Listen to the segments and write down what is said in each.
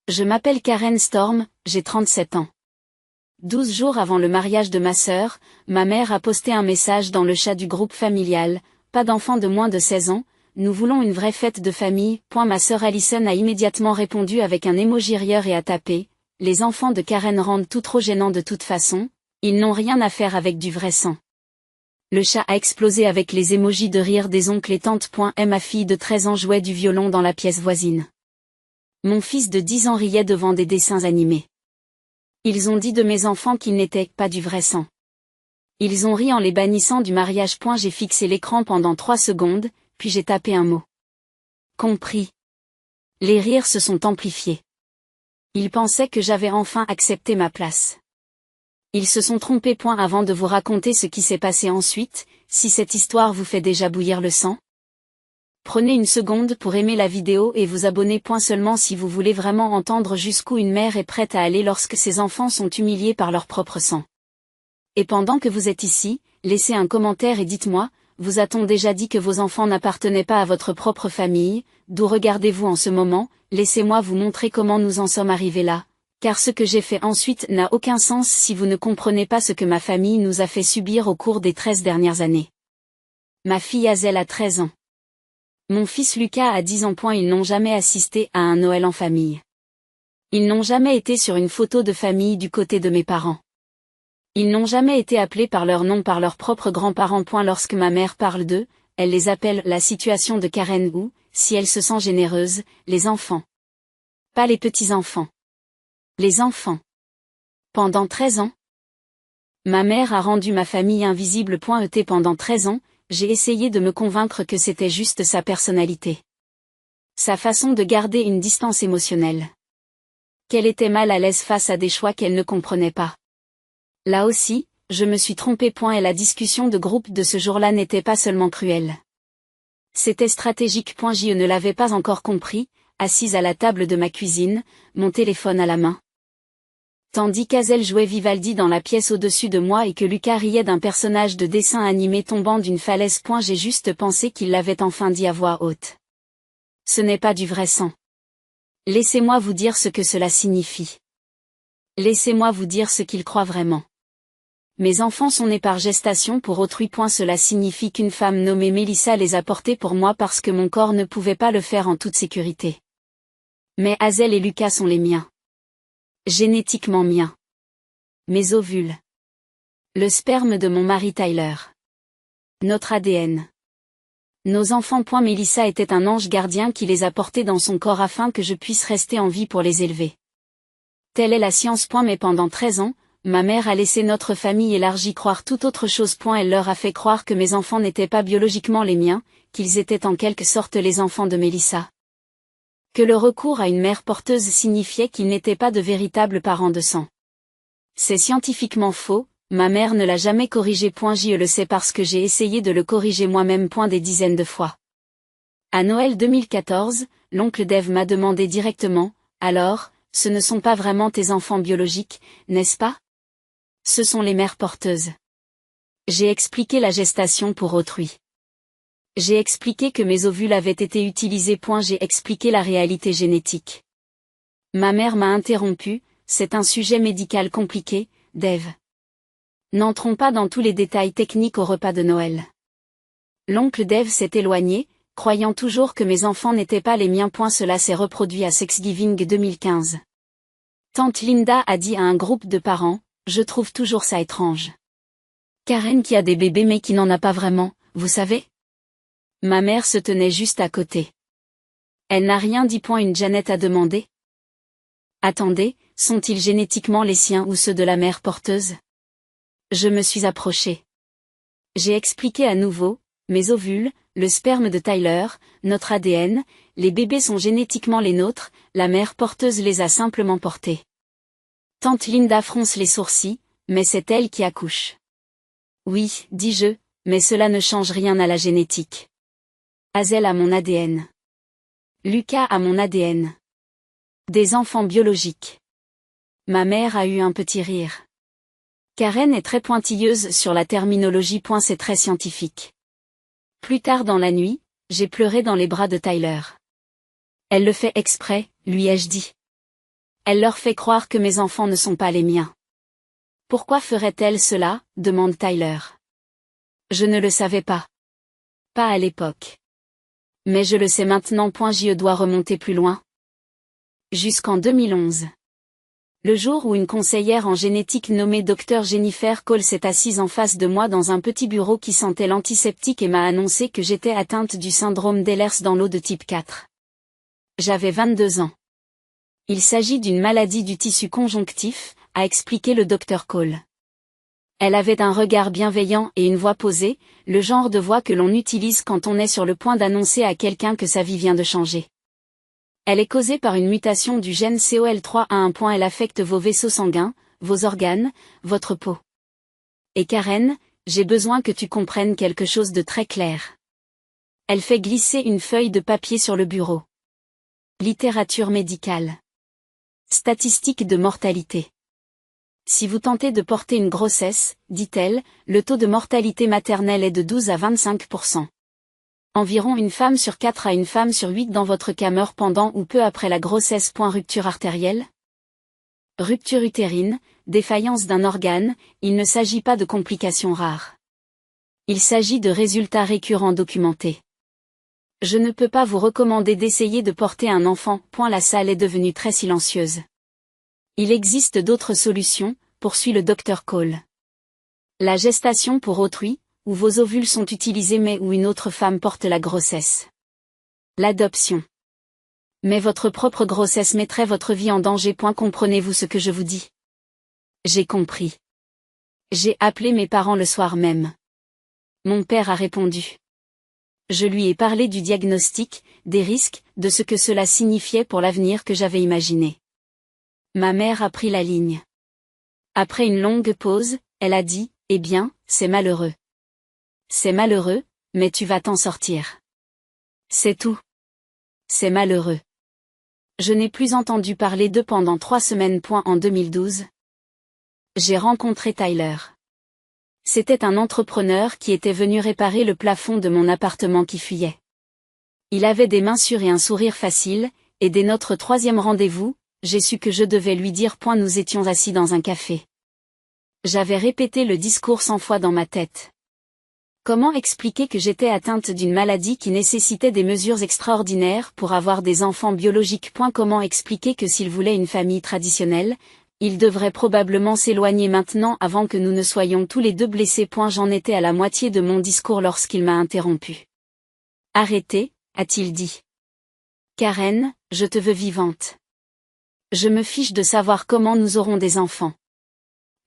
Je m'appelle Karen Storm, j'ai 37 ans. 12 jours avant le mariage de ma sœur, ma mère a posté un message dans le chat du groupe familial, pas d'enfants de moins de 16 ans, nous voulons une vraie fête de famille. Ma sœur Alison a immédiatement répondu avec un emoji rieur et a tapé, les enfants de Karen rendent tout trop gênant de toute façon, ils n'ont rien à faire avec du vrai sang. Le chat a explosé avec les emojis de rire des oncles et tantes. Ma fille de 13 ans jouait du violon dans la pièce voisine. Mon fils de 10 ans riait devant des dessins animés. Ils ont dit de mes enfants qu'ils n'étaient pas du vrai sang. Ils ont ri en les bannissant du mariage. J'ai fixé l'écran pendant 3 secondes, puis j'ai tapé un mot. Compris. Les rires se sont amplifiés. Ils pensaient que j'avais enfin accepté ma place. Ils se sont trompés. Avant de vous raconter ce qui s'est passé ensuite, si cette histoire vous fait déjà bouillir le sang, prenez une seconde pour aimer la vidéo et vous abonner. Seulement si vous voulez vraiment entendre jusqu'où une mère est prête à aller lorsque ses enfants sont humiliés par leur propre sang. Et pendant que vous êtes ici, laissez un commentaire et dites-moi, vous a-t-on déjà dit que vos enfants n'appartenaient pas à votre propre famille? D'où regardez-vous en ce moment? Laissez-moi vous montrer comment nous en sommes arrivés là, car ce que j'ai fait ensuite n'a aucun sens si vous ne comprenez pas ce que ma famille nous a fait subir au cours des 13 dernières années. Ma fille Hazel a 13 ans. Mon fils Lucas a 10 ans. Ils n'ont jamais assisté à un Noël en famille. Ils n'ont jamais été sur une photo de famille du côté de mes parents. Ils n'ont jamais été appelés par leur nom par leurs propres grands-parents. Lorsque ma mère parle d'eux, elle les appelle la situation de Karen ou, si elle se sent généreuse, les enfants. Pas les petits-enfants. Les enfants. Pendant 13 ans. Ma mère a rendu ma famille invisible. Pendant 13 ans, j'ai essayé de me convaincre que c'était juste sa personnalité. Sa façon de garder une distance émotionnelle. Qu'elle était mal à l'aise face à des choix qu'elle ne comprenait pas. Là aussi, je me suis trompée. Et la discussion de groupe de ce jour-là n'était pas seulement cruelle. C'était stratégique. Je ne l'avais pas encore compris, assise à la table de ma cuisine, mon téléphone à la main. Tandis qu'Hazel jouait Vivaldi dans la pièce au-dessus de moi et que Lucas riait d'un personnage de dessin animé tombant d'une falaise. J'ai juste pensé qu'il l'avait enfin dit à voix haute. Ce n'est pas du vrai sang. Laissez-moi vous dire ce que cela signifie. Laissez-moi vous dire ce qu'il croit vraiment. Mes enfants sont nés par gestation pour autrui. Cela signifie qu'une femme nommée Mélissa les a portés pour moi parce que mon corps ne pouvait pas le faire en toute sécurité. Mais Hazel et Lucas sont les miens. Génétiquement miens. Mes ovules. Le sperme de mon mari Tyler. Notre ADN. Nos enfants. Mélissa était un ange gardien qui les a portés dans son corps afin que je puisse rester en vie pour les élever. Telle est la science. Mais pendant 13 ans, ma mère a laissé notre famille élargie croire tout autre chose. Elle leur a fait croire que mes enfants n'étaient pas biologiquement les miens, qu'ils étaient en quelque sorte les enfants de Mélissa. Que le recours à une mère porteuse signifiait qu'ils n'étaient pas de véritables parents de sang. C'est scientifiquement faux, ma mère ne l'a jamais corrigé. Je le sais parce que j'ai essayé de le corriger moi-même. Des dizaines de fois. À Noël 2014, l'oncle Dave m'a demandé directement, alors, ce ne sont pas vraiment tes enfants biologiques, n'est-ce pas? Ce sont les mères porteuses. J'ai expliqué la gestation pour autrui. J'ai expliqué que mes ovules avaient été utilisés. J'ai expliqué la réalité génétique. Ma mère m'a interrompu, c'est un sujet médical compliqué, Dave. N'entrons pas dans tous les détails techniques au repas de Noël. L'oncle Dave s'est éloigné, croyant toujours que mes enfants n'étaient pas les miens. Cela s'est reproduit à Thanksgiving 2015. Tante Linda a dit à un groupe de parents, je trouve toujours ça étrange. Karen qui a des bébés mais qui n'en a pas vraiment, vous savez? Ma mère se tenait juste à côté. Elle n'a rien dit. Une Janet a demandé. Attendez, sont-ils génétiquement les siens ou ceux de la mère porteuse? Je me suis approchée. J'ai expliqué à nouveau, mes ovules, le sperme de Tyler, notre ADN, les bébés sont génétiquement les nôtres, la mère porteuse les a simplement portés. Tante Linda fronce les sourcils, mais c'est elle qui accouche. Oui, dis-je, mais cela ne change rien à la génétique. Hazel a mon ADN. Lucas a mon ADN. Des enfants biologiques. Ma mère a eu un petit rire. Karen est très pointilleuse sur la terminologie. C'est très scientifique. Plus tard dans la nuit, j'ai pleuré dans les bras de Tyler. Elle le fait exprès, lui ai-je dit. Elle leur fait croire que mes enfants ne sont pas les miens. Pourquoi ferait-elle cela, demande Tyler. Je ne le savais pas. Pas à l'époque. Mais je le sais maintenant. Je dois remonter plus loin. Jusqu'en 2011. Le jour où une conseillère en génétique nommée Dr Jennifer Cole s'est assise en face de moi dans un petit bureau qui sentait l'antiseptique et m'a annoncé que j'étais atteinte du syndrome d'Ehlers dans l'eau de type 4. J'avais 22 ans. Il s'agit d'une maladie du tissu conjonctif, a expliqué le Dr Cole. Elle avait un regard bienveillant et une voix posée, le genre de voix que l'on utilise quand on est sur le point d'annoncer à quelqu'un que sa vie vient de changer. Elle est causée par une mutation du gène COL3 à un point. Elle affecte vos vaisseaux sanguins, vos organes, votre peau. Et Karen, j'ai besoin que tu comprennes quelque chose de très clair. Elle fait glisser une feuille de papier sur le bureau. Littérature médicale. Statistiques de mortalité. Si vous tentez de porter une grossesse, dit-elle, le taux de mortalité maternelle est de 12 à 25%. Environ une femme sur 4 à une femme sur 8 dans votre cas meurt pendant ou peu après la grossesse. Rupture artérielle. Rupture utérine, défaillance d'un organe, il ne s'agit pas de complications rares. Il s'agit de résultats récurrents documentés. Je ne peux pas vous recommander d'essayer de porter un enfant. La salle est devenue très silencieuse. Il existe d'autres solutions, poursuit le Dr Cole. La gestation pour autrui, où vos ovules sont utilisés mais où une autre femme porte la grossesse. L'adoption. Mais votre propre grossesse mettrait votre vie en danger. Comprenez-vous ce que je vous dis? J'ai compris. J'ai appelé mes parents le soir même. Mon père a répondu. Je lui ai parlé du diagnostic, des risques, de ce que cela signifiait pour l'avenir que j'avais imaginé. Ma mère a pris la ligne. Après une longue pause, elle a dit, eh bien, c'est malheureux. C'est malheureux, mais tu vas t'en sortir. C'est tout. C'est malheureux. Je n'ai plus entendu parler d'eux pendant 3 semaines. En 2012, j'ai rencontré Tyler. C'était un entrepreneur qui était venu réparer le plafond de mon appartement qui fuyait. Il avait des mains sûres et un sourire facile, et dès notre 3e rendez-vous, j'ai su que je devais lui dire. Nous étions assis dans un café. J'avais répété le discours 100 fois dans ma tête. Comment expliquer que j'étais atteinte d'une maladie qui nécessitait des mesures extraordinaires pour avoir des enfants biologiques? Comment expliquer que s'il voulait une famille traditionnelle, il devrait probablement s'éloigner maintenant avant que nous ne soyons tous les deux blessés? J'en étais à la moitié de mon discours lorsqu'il m'a interrompu. Arrêtez, a-t-il dit. Karen, je te veux vivante. Je me fiche de savoir comment nous aurons des enfants.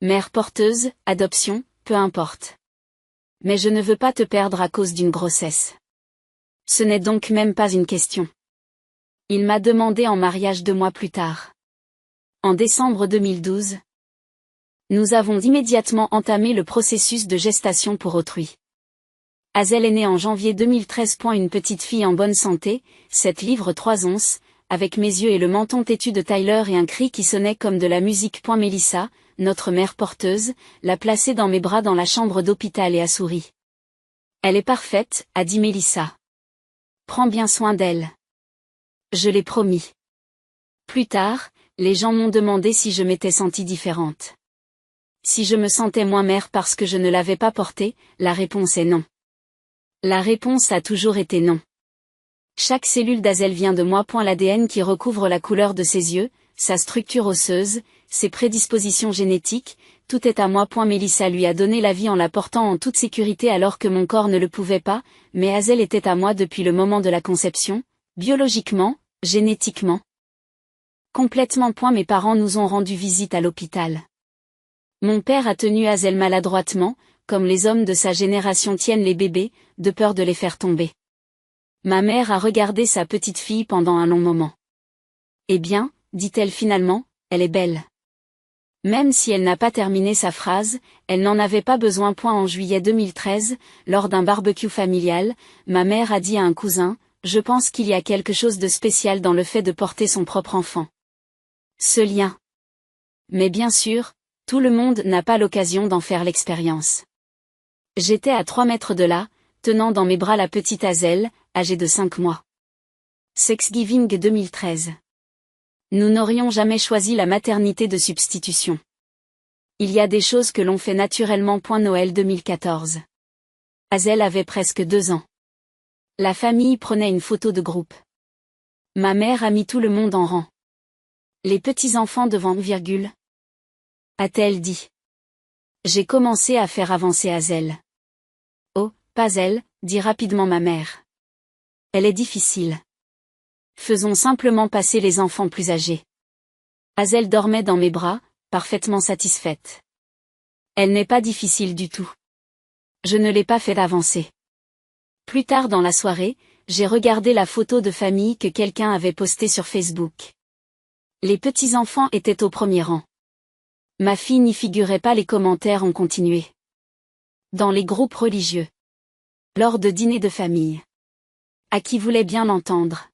Mère porteuse, adoption, peu importe. Mais je ne veux pas te perdre à cause d'une grossesse. Ce n'est donc même pas une question. Il m'a demandé en mariage 2 mois plus tard. En décembre 2012, nous avons immédiatement entamé le processus de gestation pour autrui. Hazel est née en janvier 2013. Une petite fille en bonne santé, 7 livres 3 onces, avec mes yeux et le menton têtu de Tyler et un cri qui sonnait comme de la musique. Mélissa, notre mère porteuse, l'a placée dans mes bras dans la chambre d'hôpital et a souri. Elle est parfaite, a dit Mélissa. Prends bien soin d'elle. Je l'ai promis. Plus tard, les gens m'ont demandé si je m'étais sentie différente. Si je me sentais moins mère parce que je ne l'avais pas portée, la réponse est non. La réponse a toujours été non. Chaque cellule d'Hazel vient de moi. L'ADN qui recouvre la couleur de ses yeux, sa structure osseuse, ses prédispositions génétiques, tout est à moi. Mélissa lui a donné la vie en la portant en toute sécurité alors que mon corps ne le pouvait pas, mais Hazel était à moi depuis le moment de la conception, biologiquement, génétiquement. Complètement. Mes parents nous ont rendu visite à l'hôpital. Mon père a tenu Hazel maladroitement, comme les hommes de sa génération tiennent les bébés, de peur de les faire tomber. Ma mère a regardé sa petite fille pendant un long moment. Eh bien, dit-elle finalement, elle est belle. Même si elle n'a pas terminé sa phrase, elle n'en avait pas besoin. En juillet 2013, lors d'un barbecue familial, ma mère a dit à un cousin, « Je pense qu'il y a quelque chose de spécial dans le fait de porter son propre enfant. » Ce lien. Mais bien sûr, tout le monde n'a pas l'occasion d'en faire l'expérience. J'étais à 3 mètres de là, tenant dans mes bras la petite Hazel, âgée de 5 mois. Thanksgiving 2013. Nous n'aurions jamais choisi la maternité de substitution. Il y a des choses que l'on fait naturellement. Noël 2014. Hazel avait presque 2 ans. La famille prenait une photo de groupe. Ma mère a mis tout le monde en rang. Les petits-enfants devant, a-t-elle dit. J'ai commencé à faire avancer Hazel. Oh, pas elle, dit rapidement ma mère. Elle est difficile. Faisons simplement passer les enfants plus âgés. Hazel dormait dans mes bras, parfaitement satisfaite. Elle n'est pas difficile du tout. Je ne l'ai pas fait avancer. Plus tard dans la soirée, j'ai regardé la photo de famille que quelqu'un avait postée sur Facebook. Les petits-enfants étaient au premier rang. Ma fille n'y figurait pas, les commentaires ont continué. Dans les groupes religieux. Lors de dîners de famille. À qui voulait bien l'entendre.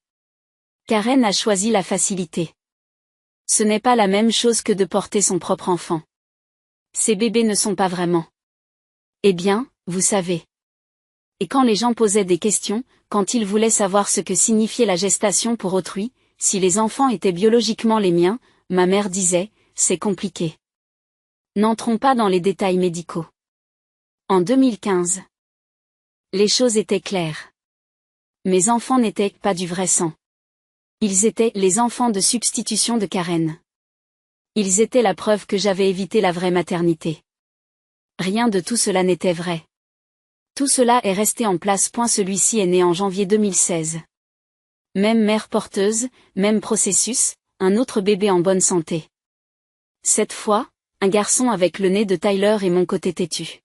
Karen a choisi la facilité. Ce n'est pas la même chose que de porter son propre enfant. Ces bébés ne sont pas vraiment. Eh bien, vous savez. Et quand les gens posaient des questions, quand ils voulaient savoir ce que signifiait la gestation pour autrui, si les enfants étaient biologiquement les miens, ma mère disait, c'est compliqué. N'entrons pas dans les détails médicaux. En 2015. Les choses étaient claires. Mes enfants n'étaient pas du vrai sang. Ils étaient les enfants de substitution de Karen. Ils étaient la preuve que j'avais évité la vraie maternité. Rien de tout cela n'était vrai. Tout cela est resté en place. Celui-ci est né en janvier 2016. Même mère porteuse, même processus, un autre bébé en bonne santé. Cette fois, un garçon avec le nez de Tyler et mon côté têtu.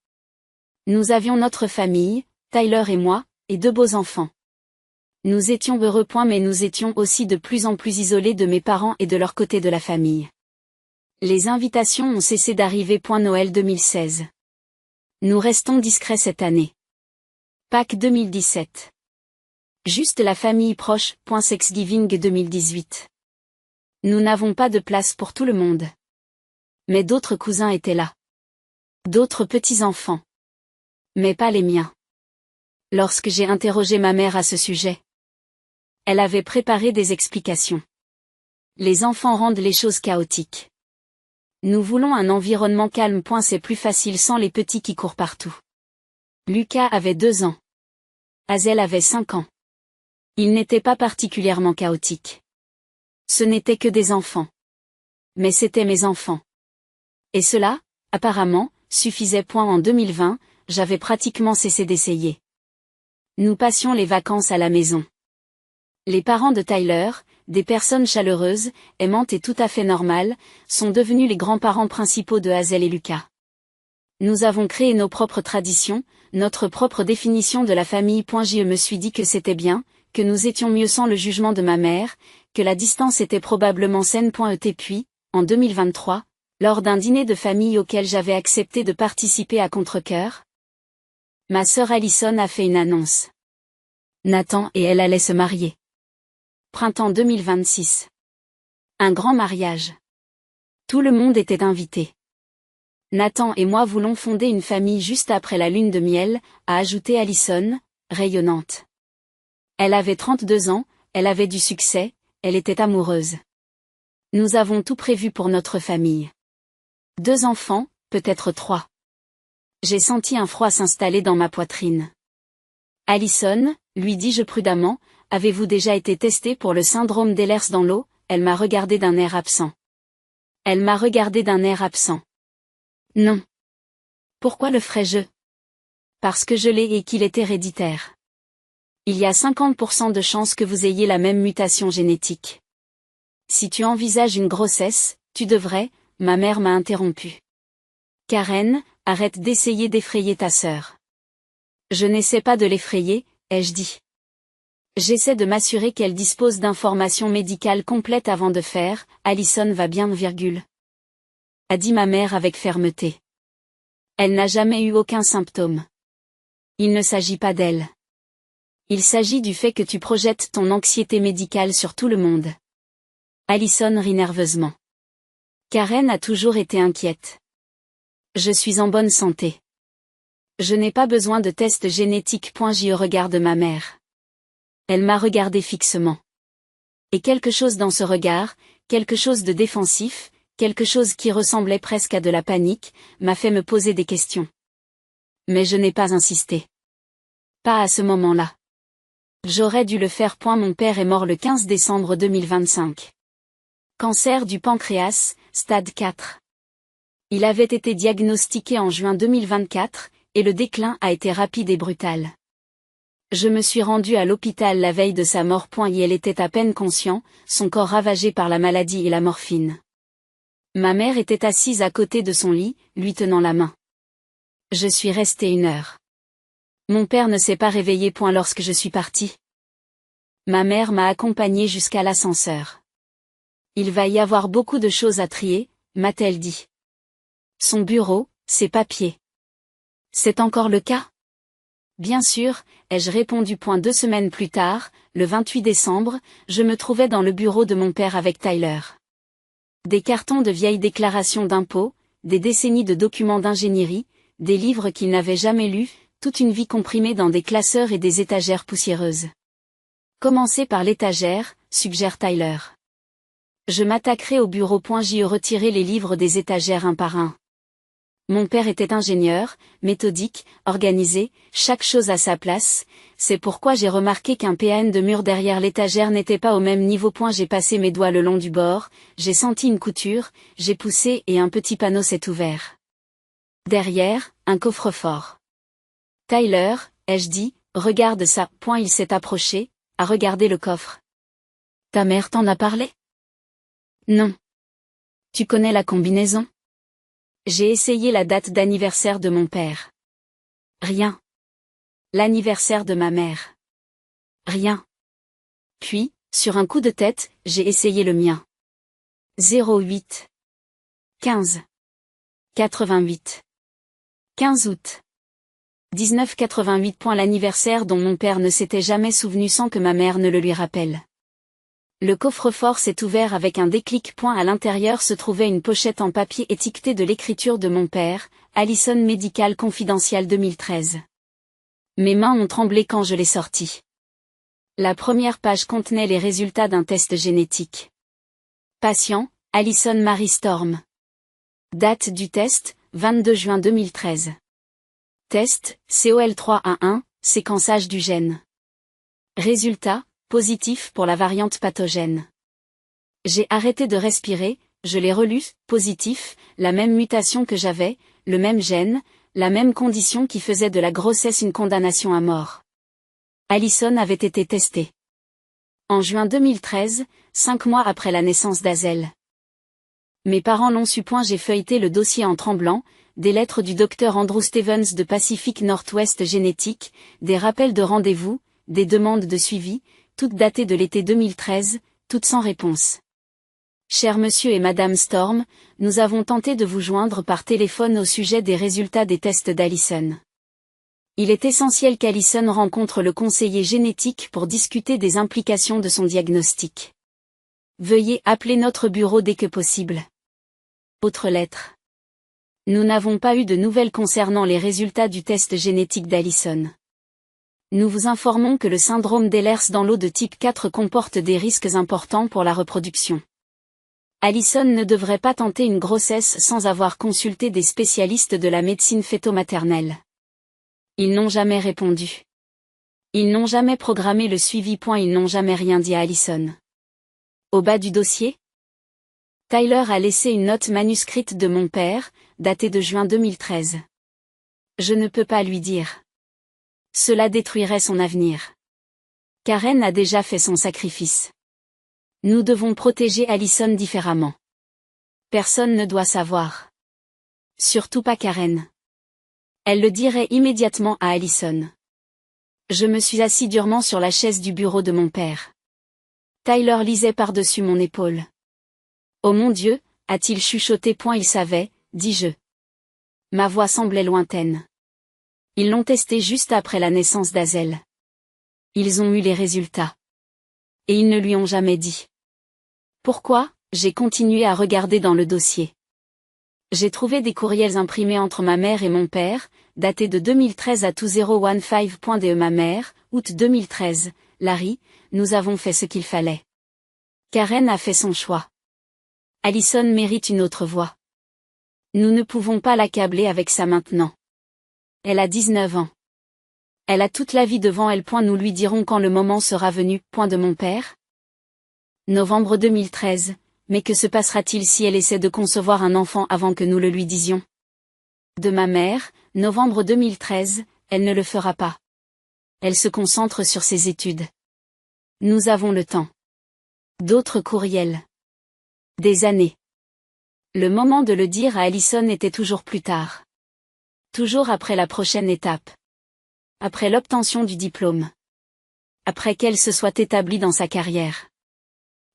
Nous avions notre famille, Tyler et moi, et 2 beaux enfants. Nous étions heureux. Mais nous étions aussi de plus en plus isolés de mes parents et de leur côté de la famille. Les invitations ont cessé d'arriver. Noël 2016. Nous restons discrets cette année. Pâques 2017. Juste la famille proche. Thanksgiving 2018. Nous n'avons pas de place pour tout le monde. Mais d'autres cousins étaient là. D'autres petits-enfants. Mais pas les miens. Lorsque j'ai interrogé ma mère à ce sujet, elle avait préparé des explications. Les enfants rendent les choses chaotiques. Nous voulons un environnement calme. C'est plus facile sans les petits qui courent partout. Lucas avait 2 ans. Hazel avait 5 ans. Il n'était pas particulièrement chaotique. Ce n'était que des enfants. Mais c'étaient mes enfants. Et cela, apparemment, suffisait. En 2020, j'avais pratiquement cessé d'essayer. Nous passions les vacances à la maison. Les parents de Tyler, des personnes chaleureuses, aimantes et tout à fait normales, sont devenus les grands-parents principaux de Hazel et Lucas. Nous avons créé nos propres traditions, notre propre définition de la famille. Je me suis dit que c'était bien, que nous étions mieux sans le jugement de ma mère, que la distance était probablement saine. Puis, en 2023, lors d'un dîner de famille auquel j'avais accepté de participer à contre-cœur, ma sœur Allison a fait une annonce. Nathan et elle allaient se marier. Printemps 2026. Un grand mariage. Tout le monde était invité. Nathan et moi voulons fonder une famille juste après la lune de miel, a ajouté Allison, rayonnante. Elle avait 32 ans, elle avait du succès, elle était amoureuse. Nous avons tout prévu pour notre famille. 2 enfants, peut-être 3. J'ai senti un froid s'installer dans ma poitrine. Allison, lui dis-je prudemment, avez-vous déjà été testé pour le syndrome d'Ehlers dans l'eau? Elle m'a regardé d'un air absent. Non. Pourquoi le ferais-je? Parce que je l'ai et qu'il est héréditaire. Il y a 50% de chances que vous ayez la même mutation génétique. Si tu envisages une grossesse, tu devrais, ma mère m'a interrompu. Karen, arrête d'essayer d'effrayer ta sœur. Je n'essaie pas de l'effrayer, ai-je dit. J'essaie de m'assurer qu'elle dispose d'informations médicales complètes avant de faire, Allison va bien, a dit ma mère avec fermeté. Elle n'a jamais eu aucun symptôme. Il ne s'agit pas d'elle. Il s'agit du fait que tu projettes ton anxiété médicale sur tout le monde. Allison rit nerveusement. Karen a toujours été inquiète. Je suis en bonne santé. Je n'ai pas besoin de tests génétiques. J'y regarde ma mère. Elle m'a regardé fixement. Et quelque chose dans ce regard, quelque chose de défensif, quelque chose qui ressemblait presque à de la panique, m'a fait me poser des questions. Mais je n'ai pas insisté. Pas à ce moment-là. J'aurais dû le faire. Mon père est mort le 15 décembre 2025. Cancer du pancréas, stade 4. Il avait été diagnostiqué en juin 2024, et le déclin a été rapide et brutal. Je me suis rendue à l'hôpital la veille de sa mort. Il était à peine conscient, son corps ravagé par la maladie et la morphine. Ma mère était assise à côté de son lit, lui tenant la main. Je suis restée 1 heure. Mon père ne s'est pas réveillé. Lorsque je suis partie. Ma mère m'a accompagnée jusqu'à l'ascenseur. Il va y avoir beaucoup de choses à trier, m'a-t-elle dit. Son bureau, ses papiers. C'est encore le cas? Bien sûr, ai-je répondu. 2 semaines plus tard, le 28 décembre, je me trouvais dans le bureau de mon père avec Tyler. Des cartons de vieilles déclarations d'impôts, des décennies de documents d'ingénierie, des livres qu'il n'avait jamais lus, toute une vie comprimée dans des classeurs et des étagères poussiéreuses. Commencez par l'étagère, suggère Tyler. Je m'attaquerai au bureau. J'y ai retiré les livres des étagères un par un. Mon père était ingénieur, méthodique, organisé, chaque chose à sa place, c'est pourquoi j'ai remarqué qu'un PN de mur derrière l'étagère n'était pas au même niveau. J'ai passé mes doigts le long du bord, j'ai senti une couture, j'ai poussé et un petit panneau s'est ouvert. Derrière, un coffre-fort. Tyler, ai-je dit, regarde ça. Il s'est approché, a regardé le coffre. Ta mère t'en a parlé? Non. Tu connais la combinaison? J'ai essayé la date d'anniversaire de mon père. Rien. L'anniversaire de ma mère. Rien. Puis, sur un coup de tête, j'ai essayé le mien. 08. 15. 88. 15 août. 1988. L'anniversaire dont mon père ne s'était jamais souvenu sans que ma mère ne le lui rappelle. Le coffre-fort s'est ouvert avec un déclic. À l'intérieur se trouvait une pochette en papier étiquetée de l'écriture de mon père, Allison Medical Confidential 2013. Mes mains ont tremblé quand je l'ai sorti. La première page contenait les résultats d'un test génétique. Patient, Allison Marie Storm. Date du test, 22 juin 2013. Test, COL3A1, séquençage du gène. Résultat, positif pour la variante pathogène. J'ai arrêté de respirer, je l'ai relu, positif, la même mutation que j'avais, le même gène, la même condition qui faisait de la grossesse une condamnation à mort. Allison avait été testée. En juin 2013, 5 mois après la naissance d'Azel. Mes parents l'ont su. J'ai feuilleté le dossier en tremblant, des lettres du docteur Andrew Stevens de Pacific Northwest Génétique, des rappels de rendez-vous, des demandes de suivi, toutes datées de l'été 2013, toutes sans réponse. Cher monsieur et madame Storm, nous avons tenté de vous joindre par téléphone au sujet des résultats des tests d'Allison. Il est essentiel qu'Allison rencontre le conseiller génétique pour discuter des implications de son diagnostic. Veuillez appeler notre bureau dès que possible. Autre lettre. Nous n'avons pas eu de nouvelles concernant les résultats du test génétique d'Allison. Nous vous informons que le syndrome d'Ehlers dans l'eau de type 4 comporte des risques importants pour la reproduction. Allison ne devrait pas tenter une grossesse sans avoir consulté des spécialistes de la médecine fœto-maternelle. Ils n'ont jamais répondu. Ils n'ont jamais programmé le suivi. Ils n'ont jamais rien dit à Allison. Au bas du dossier, Tyler a laissé une note manuscrite de mon père, datée de juin 2013. Je ne peux pas lui dire. Cela détruirait son avenir. Karen a déjà fait son sacrifice. Nous devons protéger Allison différemment. Personne ne doit savoir. Surtout pas Karen. Elle le dirait immédiatement à Allison. Je me suis assis durement sur la chaise du bureau de mon père. Tyler lisait par-dessus mon épaule. Oh mon Dieu, a-t-il chuchoté. Il savait, dis-je. Ma voix semblait lointaine. Ils l'ont testé juste après la naissance d'Azel. Ils ont eu les résultats. Et ils ne lui ont jamais dit. Pourquoi? J'ai continué à regarder dans le dossier. J'ai trouvé des courriels imprimés entre ma mère et mon père, datés de 2013 à 2015.de. Ma mère, août 2013, Larry, nous avons fait ce qu'il fallait. Karen a fait son choix. Allison mérite une autre voie. Nous ne pouvons pas l'accabler avec ça maintenant. Elle a 19 ans. Elle a toute la vie devant elle. Nous lui dirons quand le moment sera venu. De mon père. Novembre 2013. Mais que se passera-t-il si elle essaie de concevoir un enfant avant que nous le lui disions? De ma mère, novembre 2013, elle ne le fera pas. Elle se concentre sur ses études. Nous avons le temps. D'autres courriels. Des années. Le moment de le dire à Allison était toujours plus tard. Toujours après la prochaine étape. Après l'obtention du diplôme. Après qu'elle se soit établie dans sa carrière.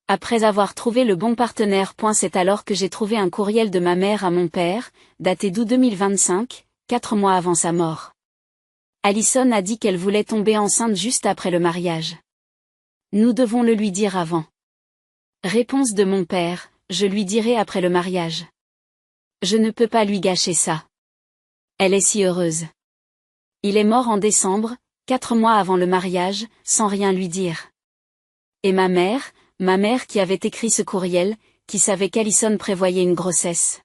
Après avoir trouvé le bon partenaire. C'est alors que j'ai trouvé un courriel de ma mère à mon père, daté d'août 2025, 4 mois avant sa mort. Allison a dit qu'elle voulait tomber enceinte juste après le mariage. Nous devons le lui dire avant. Réponse de mon père, je lui dirai après le mariage. Je ne peux pas lui gâcher ça. Elle est si heureuse. Il est mort en décembre, 4 mois avant le mariage, sans rien lui dire. Et ma mère qui avait écrit ce courriel, qui savait qu'Allison prévoyait une grossesse.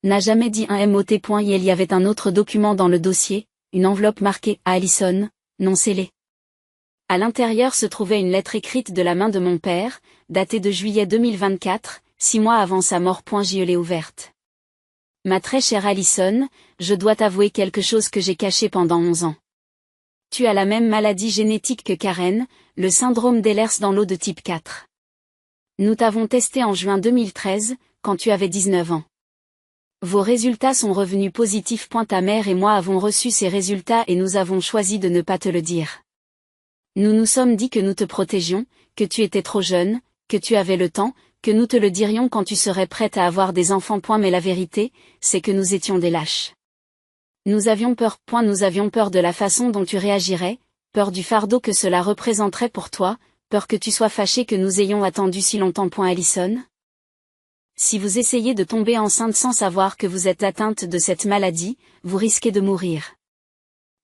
N'a jamais dit un mot. Et il y avait un autre document dans le dossier, une enveloppe marquée à Allison, non scellée. À l'intérieur se trouvait une lettre écrite de la main de mon père, datée de juillet 2024, 6 mois avant sa mort. Je l'ai ouverte. Ma très chère Allison, je dois t'avouer quelque chose que j'ai caché pendant 11 ans. Tu as la même maladie génétique que Karen, le syndrome d'Ehlers dans l'eau de type 4. Nous t'avons testé en juin 2013, quand tu avais 19 ans. Vos résultats sont revenus positifs. Ta mère et moi avons reçu ces résultats et nous avons choisi de ne pas te le dire. Nous nous sommes dit que nous te protégions, que tu étais trop jeune, que tu avais le temps, que nous te le dirions quand tu serais prête à avoir des enfants. Mais la vérité, c'est que nous étions des lâches. Nous avions peur. Nous avions peur de la façon dont tu réagirais, peur du fardeau que cela représenterait pour toi, peur que tu sois fâchée que nous ayons attendu si longtemps. Allison? Si vous essayez de tomber enceinte sans savoir que vous êtes atteinte de cette maladie, vous risquez de mourir.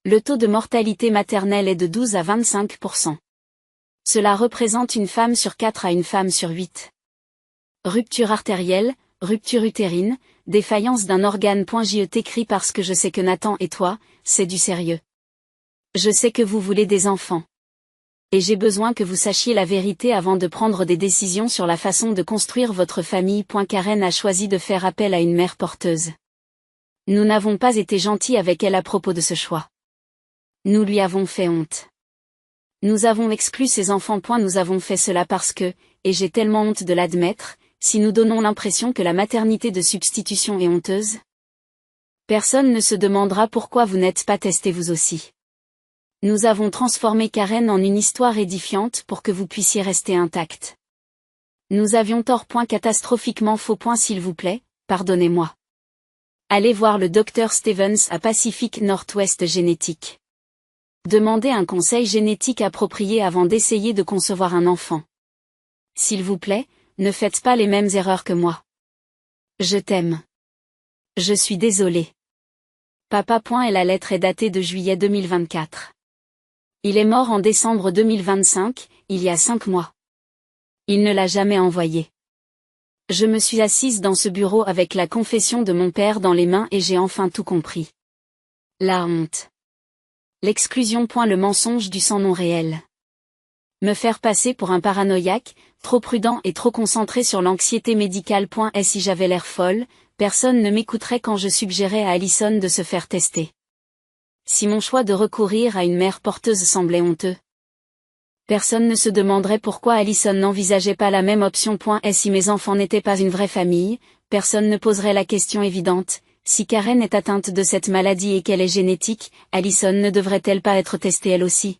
Le taux de mortalité maternelle est de 12 à 25%. Cela représente une femme sur 4 à une femme sur 8. Rupture artérielle, rupture utérine, défaillance d'un organe. Je t'écris parce que je sais que Nathan et toi, c'est du sérieux. Je sais que vous voulez des enfants. Et j'ai besoin que vous sachiez la vérité avant de prendre des décisions sur la façon de construire votre famille. Karen a choisi de faire appel à une mère porteuse. Nous n'avons pas été gentils avec elle à propos de ce choix. Nous lui avons fait honte. Nous avons exclu ses enfants. Nous avons fait cela parce que, et j'ai tellement honte de l'admettre, si nous donnons l'impression que la maternité de substitution est honteuse, personne ne se demandera pourquoi vous n'êtes pas testé vous aussi. Nous avons transformé Karen en une histoire édifiante pour que vous puissiez rester intact. Nous avions tort. Catastrophiquement faux. S'il vous plaît, pardonnez-moi. Allez voir le Dr Stevens à Pacific Northwest Génétique. Demandez un conseil génétique approprié avant d'essayer de concevoir un enfant. S'il vous plaît, ne faites pas les mêmes erreurs que moi. Je t'aime. Je suis désolé. Papa. Et la lettre est datée de juillet 2024. Il est mort en décembre 2025, il y a 5 mois. Il ne l'a jamais envoyé. Je me suis assise dans ce bureau avec la confession de mon père dans les mains et j'ai enfin tout compris. La honte. L'exclusion. Le mensonge du sans nom réel. Me faire passer pour un paranoïaque, trop prudent et trop concentré sur l'anxiété médicale. Et si j'avais l'air folle, personne ne m'écouterait quand je suggérais à Allison de se faire tester. Si mon choix de recourir à une mère porteuse semblait honteux, personne ne se demanderait pourquoi Allison n'envisageait pas la même option. Et si mes enfants n'étaient pas une vraie famille, personne ne poserait la question évidente, si Karen est atteinte de cette maladie et qu'elle est génétique, Allison ne devrait-elle pas être testée elle aussi?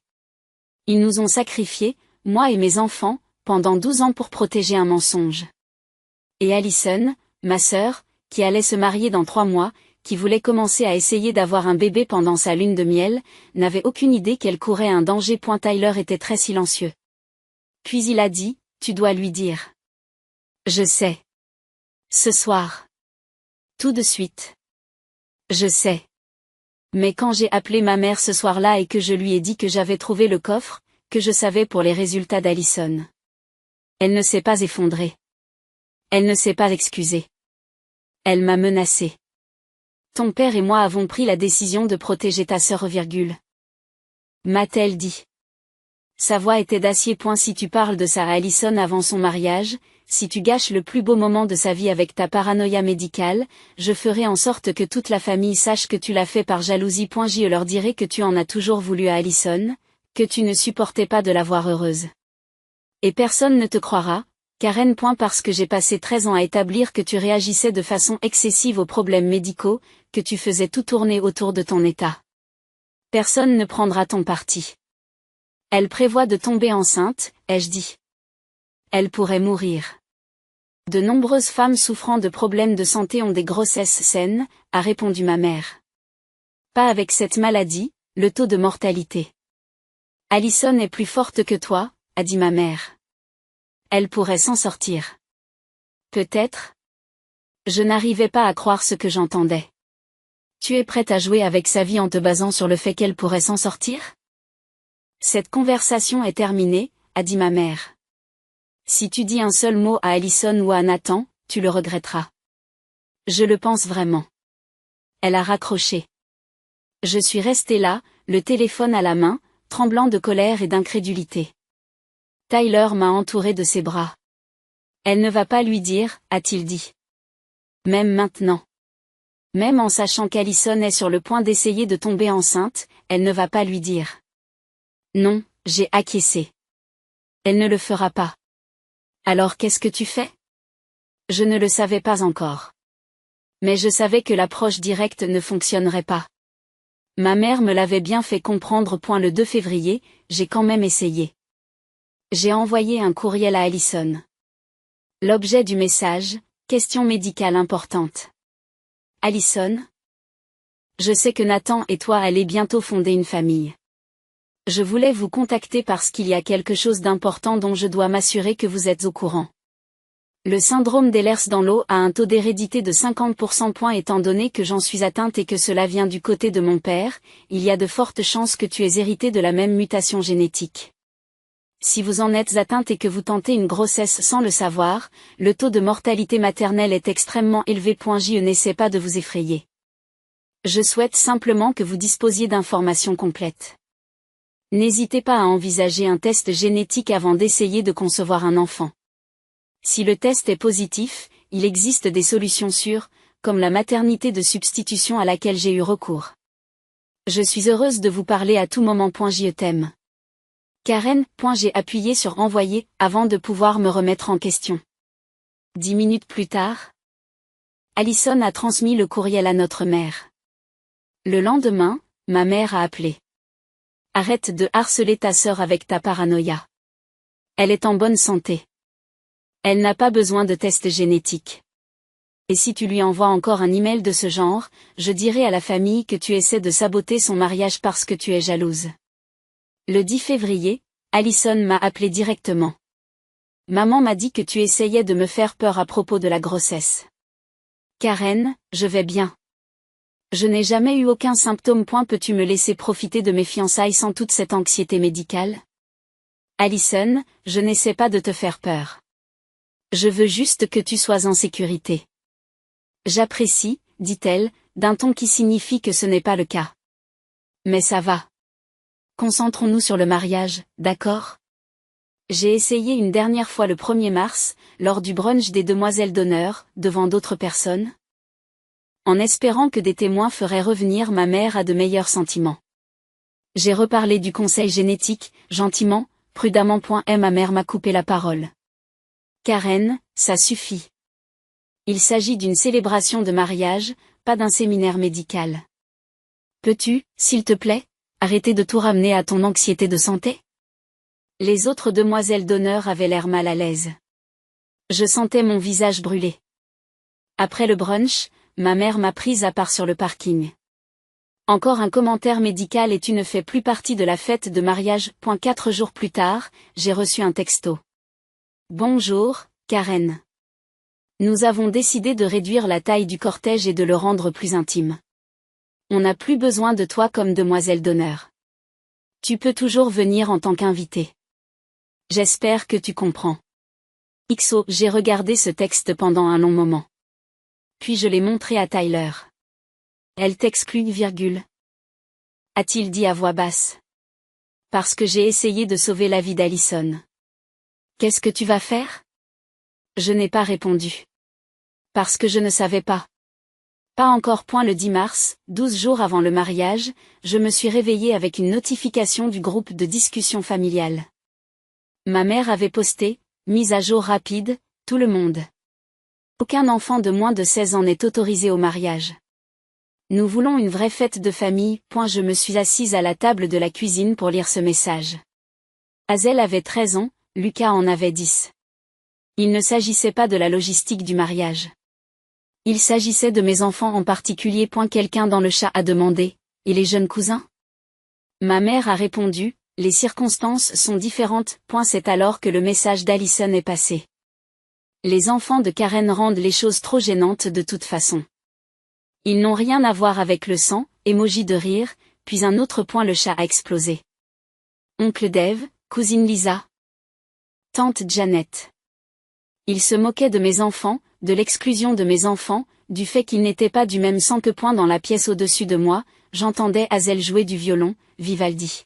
Ils nous ont sacrifiés, moi et mes enfants, pendant 12 ans pour protéger un mensonge. Et Allison, ma sœur, qui allait se marier dans 3 mois, qui voulait commencer à essayer d'avoir un bébé pendant sa lune de miel, n'avait aucune idée qu'elle courait un danger. Tyler était très silencieux. Puis il a dit, tu dois lui dire. Je sais. Ce soir. Tout de suite. Je sais. Mais quand j'ai appelé ma mère ce soir-là et que je lui ai dit que j'avais trouvé le coffre, que je savais pour les résultats d'Allison, elle ne s'est pas effondrée. Elle ne sait pas l'excuser. Elle m'a menacé. Ton père et moi avons pris la décision de protéger ta sœur, m'a-t-elle dit. Sa voix était d'acier. Si tu parles de ça à Allison avant son mariage, si tu gâches le plus beau moment de sa vie avec ta paranoïa médicale, je ferai en sorte que toute la famille sache que tu l'as fait par jalousie. Je leur dirai que tu en as toujours voulu à Allison, que tu ne supportais pas de la voir heureuse. Et personne ne te croira, Karen. Parce que j'ai passé 13 ans à établir que tu réagissais de façon excessive aux problèmes médicaux, que tu faisais tout tourner autour de ton état. Personne ne prendra ton parti. Elle prévoit de tomber enceinte, ai-je dit. Elle pourrait mourir. De nombreuses femmes souffrant de problèmes de santé ont des grossesses saines, a répondu ma mère. Pas avec cette maladie, le taux de mortalité. Allison est plus forte que toi, a dit ma mère. Elle pourrait s'en sortir. Peut-être. Je n'arrivais pas à croire ce que j'entendais. Tu es prête à jouer avec sa vie en te basant sur le fait qu'elle pourrait s'en sortir? Cette conversation est terminée, a dit ma mère. Si tu dis un seul mot à Allison ou à Nathan, tu le regretteras. Je le pense vraiment. Elle a raccroché. Je suis restée là, le téléphone à la main, tremblant de colère et d'incrédulité. Tyler m'a entourée de ses bras. Elle ne va pas lui dire, a-t-il dit. Même maintenant. Même en sachant qu'Allison est sur le point d'essayer de tomber enceinte, elle ne va pas lui dire. Non, j'ai acquiescé. Elle ne le fera pas. Alors qu'est-ce que tu fais? Je ne le savais pas encore. Mais je savais que l'approche directe ne fonctionnerait pas. Ma mère me l'avait bien fait comprendre. Le 2 février, j'ai quand même essayé. J'ai envoyé un courriel à Allison. L'objet du message, question médicale importante. Allison? Je sais que Nathan et toi allez bientôt fonder une famille. Je voulais vous contacter parce qu'il y a quelque chose d'important dont je dois m'assurer que vous êtes au courant. Le syndrome d'Ehlers-Danlos a un taux d'hérédité de 50%. Étant donné que j'en suis atteinte et que cela vient du côté de mon père, il y a de fortes chances que tu aies hérité de la même mutation génétique. Si vous en êtes atteinte et que vous tentez une grossesse sans le savoir, le taux de mortalité maternelle est extrêmement élevé. Je n'essaie pas de vous effrayer. Je souhaite simplement que vous disposiez d'informations complètes. N'hésitez pas à envisager un test génétique avant d'essayer de concevoir un enfant. Si le test est positif, il existe des solutions sûres, comme la maternité de substitution à laquelle j'ai eu recours. Je suis heureuse de vous parler à tout moment. Je t'aime. Karen. J'ai appuyé sur envoyer avant de pouvoir me remettre en question. 10 minutes plus tard, Allison a transmis le courriel à notre mère. Le lendemain, ma mère a appelé. Arrête de harceler ta sœur avec ta paranoïa. Elle est en bonne santé. Elle n'a pas besoin de test génétique. Et si tu lui envoies encore un email de ce genre, je dirai à la famille que tu essaies de saboter son mariage parce que tu es jalouse. Le 10 février, Allison m'a appelé directement. Maman m'a dit que tu essayais de me faire peur à propos de la grossesse. Karen, je vais bien. Je n'ai jamais eu aucun symptôme. Peux-tu me laisser profiter de mes fiançailles sans toute cette anxiété médicale? Allison, je n'essaie pas de te faire peur. Je veux juste que tu sois en sécurité. J'apprécie, dit-elle, d'un ton qui signifie que ce n'est pas le cas. Mais ça va. Concentrons-nous sur le mariage, d'accord? J'ai essayé une dernière fois le 1er mars, lors du brunch des demoiselles d'honneur, devant d'autres personnes. En espérant que des témoins feraient revenir ma mère à de meilleurs sentiments. J'ai reparlé du conseil génétique, gentiment, prudemment. Ma mère m'a coupé la parole. Karen, ça suffit. Il s'agit d'une célébration de mariage, pas d'un séminaire médical. Peux-tu, s'il te plaît, arrêter de tout ramener à ton anxiété de santé? Les autres demoiselles d'honneur avaient l'air mal à l'aise. Je sentais mon visage brûler. Après le brunch, ma mère m'a prise à part sur le parking. Encore un commentaire médical et tu ne fais plus partie de la fête de mariage. 4 jours plus tard, j'ai reçu un texto. Bonjour, Karen. Nous avons décidé de réduire la taille du cortège et de le rendre plus intime. On n'a plus besoin de toi comme demoiselle d'honneur. Tu peux toujours venir en tant qu'invitée. J'espère que tu comprends. XO, j'ai regardé ce texte pendant un long moment. Puis je l'ai montré à Tyler. Elle t'exclut, virgule. A-t-il dit à voix basse. Parce que j'ai essayé de sauver la vie d'Allison. Qu'est-ce que tu vas faire? Je n'ai pas répondu. Parce que je ne savais pas. Pas encore. Le 10 mars, 12 jours avant le mariage, je me suis réveillée avec une notification du groupe de discussion familiale. Ma mère avait posté, mise à jour rapide, tout le monde. Aucun enfant de moins de 16 ans n'est autorisé au mariage. Nous voulons une vraie fête de famille. Je me suis assise à la table de la cuisine pour lire ce message. Hazel avait 13 ans, Lucas en avait 10. Il ne s'agissait pas de la logistique du mariage. Il s'agissait de mes enfants en particulier. Quelqu'un dans le chat a demandé, et les jeunes cousins? Ma mère a répondu, les circonstances sont différentes. C'est alors que le message d'Allison est passé. Les enfants de Karen rendent les choses trop gênantes de toute façon. Ils n'ont rien à voir avec le sang, emoji de rire, puis un autre. Le chat a explosé. Oncle Dave, cousine Lisa. Tante Janet. Il se moquait de mes enfants, de l'exclusion de mes enfants, du fait qu'ils n'étaient pas du même sang que. Dans la pièce au-dessus de moi, j'entendais Hazel jouer du violon, Vivaldi.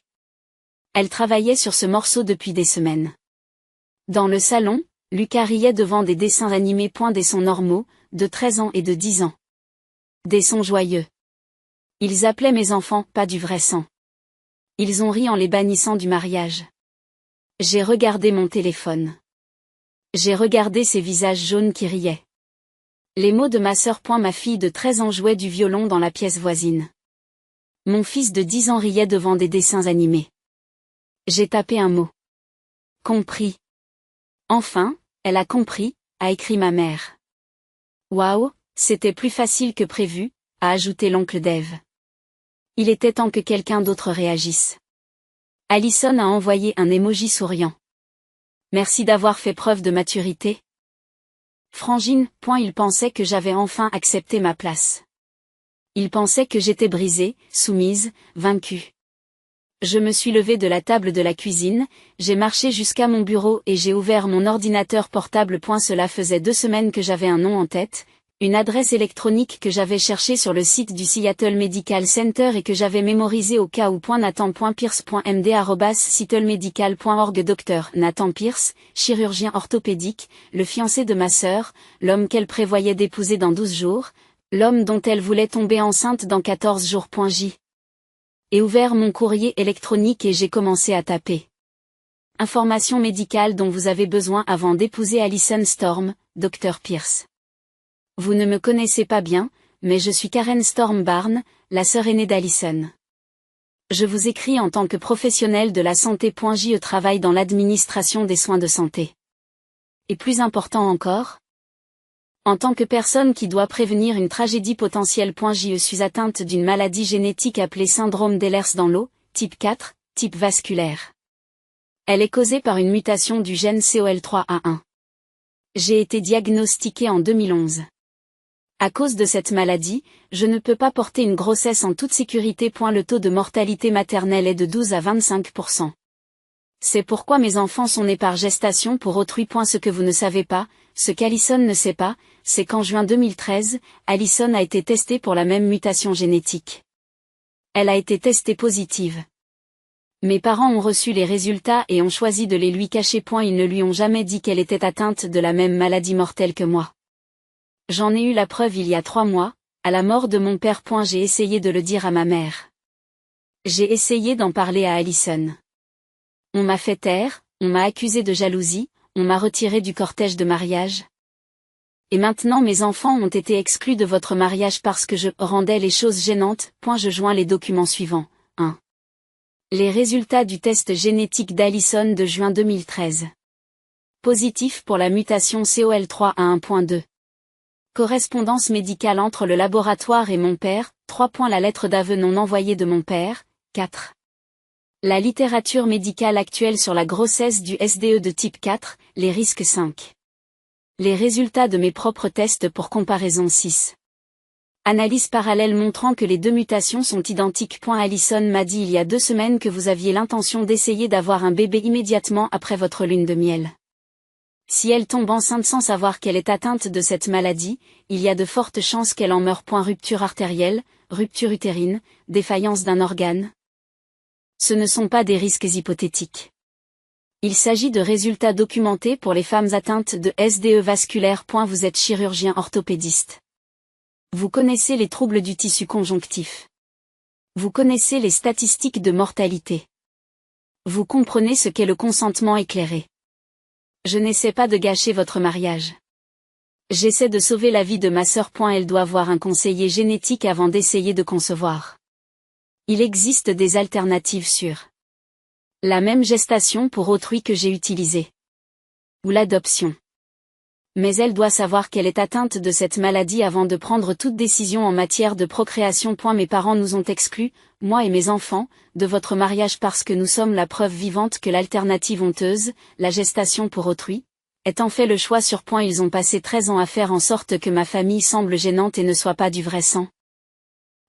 Elle travaillait sur ce morceau depuis des semaines. Dans le salon, Lucas riait devant des dessins animés. Des sons normaux, de 13 ans et de 10 ans. Des sons joyeux. Ils appelaient mes enfants pas du vrai sang. Ils ont ri en les bannissant du mariage. J'ai regardé mon téléphone. J'ai regardé ces visages jaunes qui riaient. Les mots de ma sœur. Ma fille de 13 ans jouait du violon dans la pièce voisine. Mon fils de 10 ans riait devant des dessins animés. J'ai tapé un mot. Compris. Enfin, elle a compris, a écrit ma mère. Waouh, c'était plus facile que prévu, a ajouté l'oncle Dave. Il était temps que quelqu'un d'autre réagisse. Allison a envoyé un emoji souriant. Merci d'avoir fait preuve de maturité. Frangine. Il pensait que j'avais enfin accepté ma place. Il pensait que j'étais brisée, soumise, vaincue. Je me suis levée de la table de la cuisine, j'ai marché jusqu'à mon bureau et j'ai ouvert mon ordinateur portable. Cela faisait 2 semaines que j'avais un nom en tête, une adresse électronique que j'avais cherchée sur le site du Seattle Medical Center et que j'avais mémorisée au cas où. Nathan.pierce.md@seattlemedical.org. Dr Nathan Pierce, chirurgien orthopédique, le fiancé de ma sœur, l'homme qu'elle prévoyait d'épouser dans 12 jours, l'homme dont elle voulait tomber enceinte dans 14 jours. J. Et ouvert mon courrier électronique et j'ai commencé à taper. Information médicale dont vous avez besoin avant d'épouser Allison Storm, Dr Pierce. Vous ne me connaissez pas bien, mais je suis Karen Storm Barnes, la sœur aînée d'Allison. Je vous écris en tant que professionnelle de la santé. Je travaille dans l'administration des soins de santé. Et plus important encore, en tant que personne qui doit prévenir une tragédie potentielle. Je suis atteinte d'une maladie génétique appelée syndrome d'Ehlers-Danlos, type 4, type vasculaire. Elle est causée par une mutation du gène COL3A1. J'ai été diagnostiquée en 2011. À cause de cette maladie, je ne peux pas porter une grossesse en toute sécurité. Le taux de mortalité maternelle est de 12 à 25%. C'est pourquoi mes enfants sont nés par gestation pour autrui. Ce que vous ne savez pas, ce qu'Allison ne sait pas, c'est qu'en juin 2013, Allison a été testée pour la même mutation génétique. Elle a été testée positive. Mes parents ont reçu les résultats et ont choisi de les lui cacher. Ils ne lui ont jamais dit qu'elle était atteinte de la même maladie mortelle que moi. J'en ai eu la preuve il y a 3 mois, à la mort de mon père. J'ai essayé de le dire à ma mère. J'ai essayé d'en parler à Allison. On m'a fait taire, on m'a accusé de jalousie, on m'a retiré du cortège de mariage. Et maintenant mes enfants ont été exclus de votre mariage parce que je rendais les choses gênantes. Je joins les documents suivants. 1. Les résultats du test génétique d'Allison de juin 2013. Positif pour la mutation COL3A1.2. Correspondance médicale entre le laboratoire et mon père. 3. La lettre d'aveu non envoyée de mon père. 4. La littérature médicale actuelle sur la grossesse du SDE de type 4, les risques 5. Les résultats de mes propres tests pour comparaison 6. Analyse parallèle montrant que les 2 mutations sont identiques. Allison m'a dit il y a 2 semaines que vous aviez l'intention d'essayer d'avoir un bébé immédiatement après votre lune de miel. Si elle tombe enceinte sans savoir qu'elle est atteinte de cette maladie, il y a de fortes chances qu'elle en meure. Rupture artérielle, rupture utérine, défaillance d'un organe. Ce ne sont pas des risques hypothétiques. Il s'agit de résultats documentés pour les femmes atteintes de SDE vasculaire. Vous êtes chirurgien orthopédiste. Vous connaissez les troubles du tissu conjonctif. Vous connaissez les statistiques de mortalité. Vous comprenez ce qu'est le consentement éclairé. Je n'essaie pas de gâcher votre mariage. J'essaie de sauver la vie de ma sœur. Elle doit voir un conseiller génétique avant d'essayer de concevoir. Il existe des alternatives sûres. La même gestation pour autrui que j'ai utilisée. Ou l'adoption. Mais elle doit savoir qu'elle est atteinte de cette maladie avant de prendre toute décision en matière de procréation. Mes parents nous ont exclus, moi et mes enfants, de votre mariage parce que nous sommes la preuve vivante que l'alternative honteuse, la gestation pour autrui, est en fait le choix sûr. Ils ont passé 13 ans à faire en sorte que ma famille semble gênante et ne soit pas du vrai sang.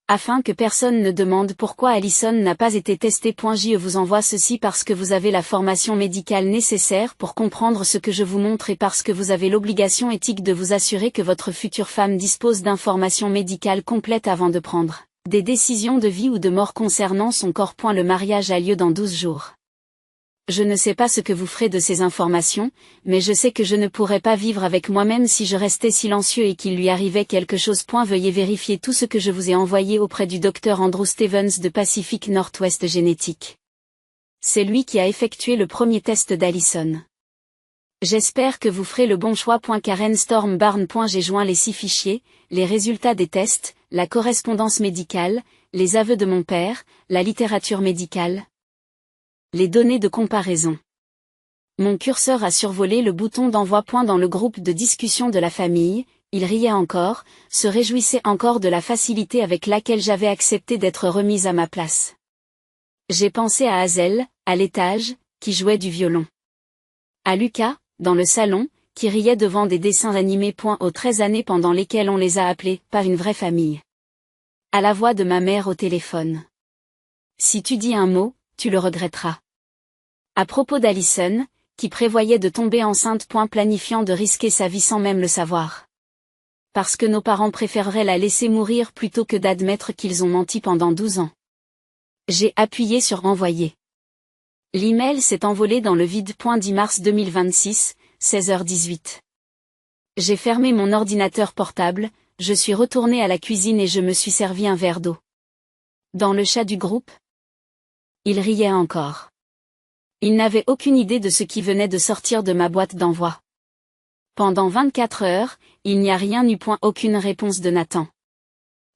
Afin que personne ne demande pourquoi Alison n'a pas été testée. Je vous envoie ceci parce que vous avez la formation médicale nécessaire pour comprendre ce que je vous montre et parce que vous avez l'obligation éthique de vous assurer que votre future femme dispose d'informations médicales complètes avant de prendre des décisions de vie ou de mort concernant son corps. Le mariage a lieu dans 12 jours. Je ne sais pas ce que vous ferez de ces informations, mais je sais que je ne pourrais pas vivre avec moi-même si je restais silencieux et qu'il lui arrivait quelque chose. Veuillez vérifier tout ce que je vous ai envoyé auprès du Dr Andrew Stevens de Pacific Northwest Génétique. C'est lui qui a effectué le premier test d'Alison. J'espère que vous ferez le bon choix. Karen Storm Barn. J'ai joint les 6 fichiers, les résultats des tests, la correspondance médicale, les aveux de mon père, la littérature médicale. Les données de comparaison. Mon curseur a survolé le bouton d'envoi. Dans le groupe de discussion de la famille, il riait encore, se réjouissait encore de la facilité avec laquelle j'avais accepté d'être remise à ma place. J'ai pensé à Hazel, à l'étage, qui jouait du violon. À Lucas, dans le salon, qui riait devant des dessins animés. Aux 13 années pendant lesquelles on les a appelés « pas une vraie famille ». À la voix de ma mère au téléphone. Si tu dis un mot, tu le regretteras. À propos d'Alison, qui prévoyait de tomber enceinte. Planifiant de risquer sa vie sans même le savoir. Parce que nos parents préféreraient la laisser mourir plutôt que d'admettre qu'ils ont menti pendant 12 ans. J'ai appuyé sur envoyer. L'email s'est envolé dans le vide. 10 mars 2026, 16h18. J'ai fermé mon ordinateur portable, je suis retourné à la cuisine et je me suis servi un verre d'eau. Dans le chat du groupe, il riait encore. Il n'avait aucune idée de ce qui venait de sortir de ma boîte d'envoi. Pendant 24 heures, il n'y a rien eu. Aucune réponse de Nathan.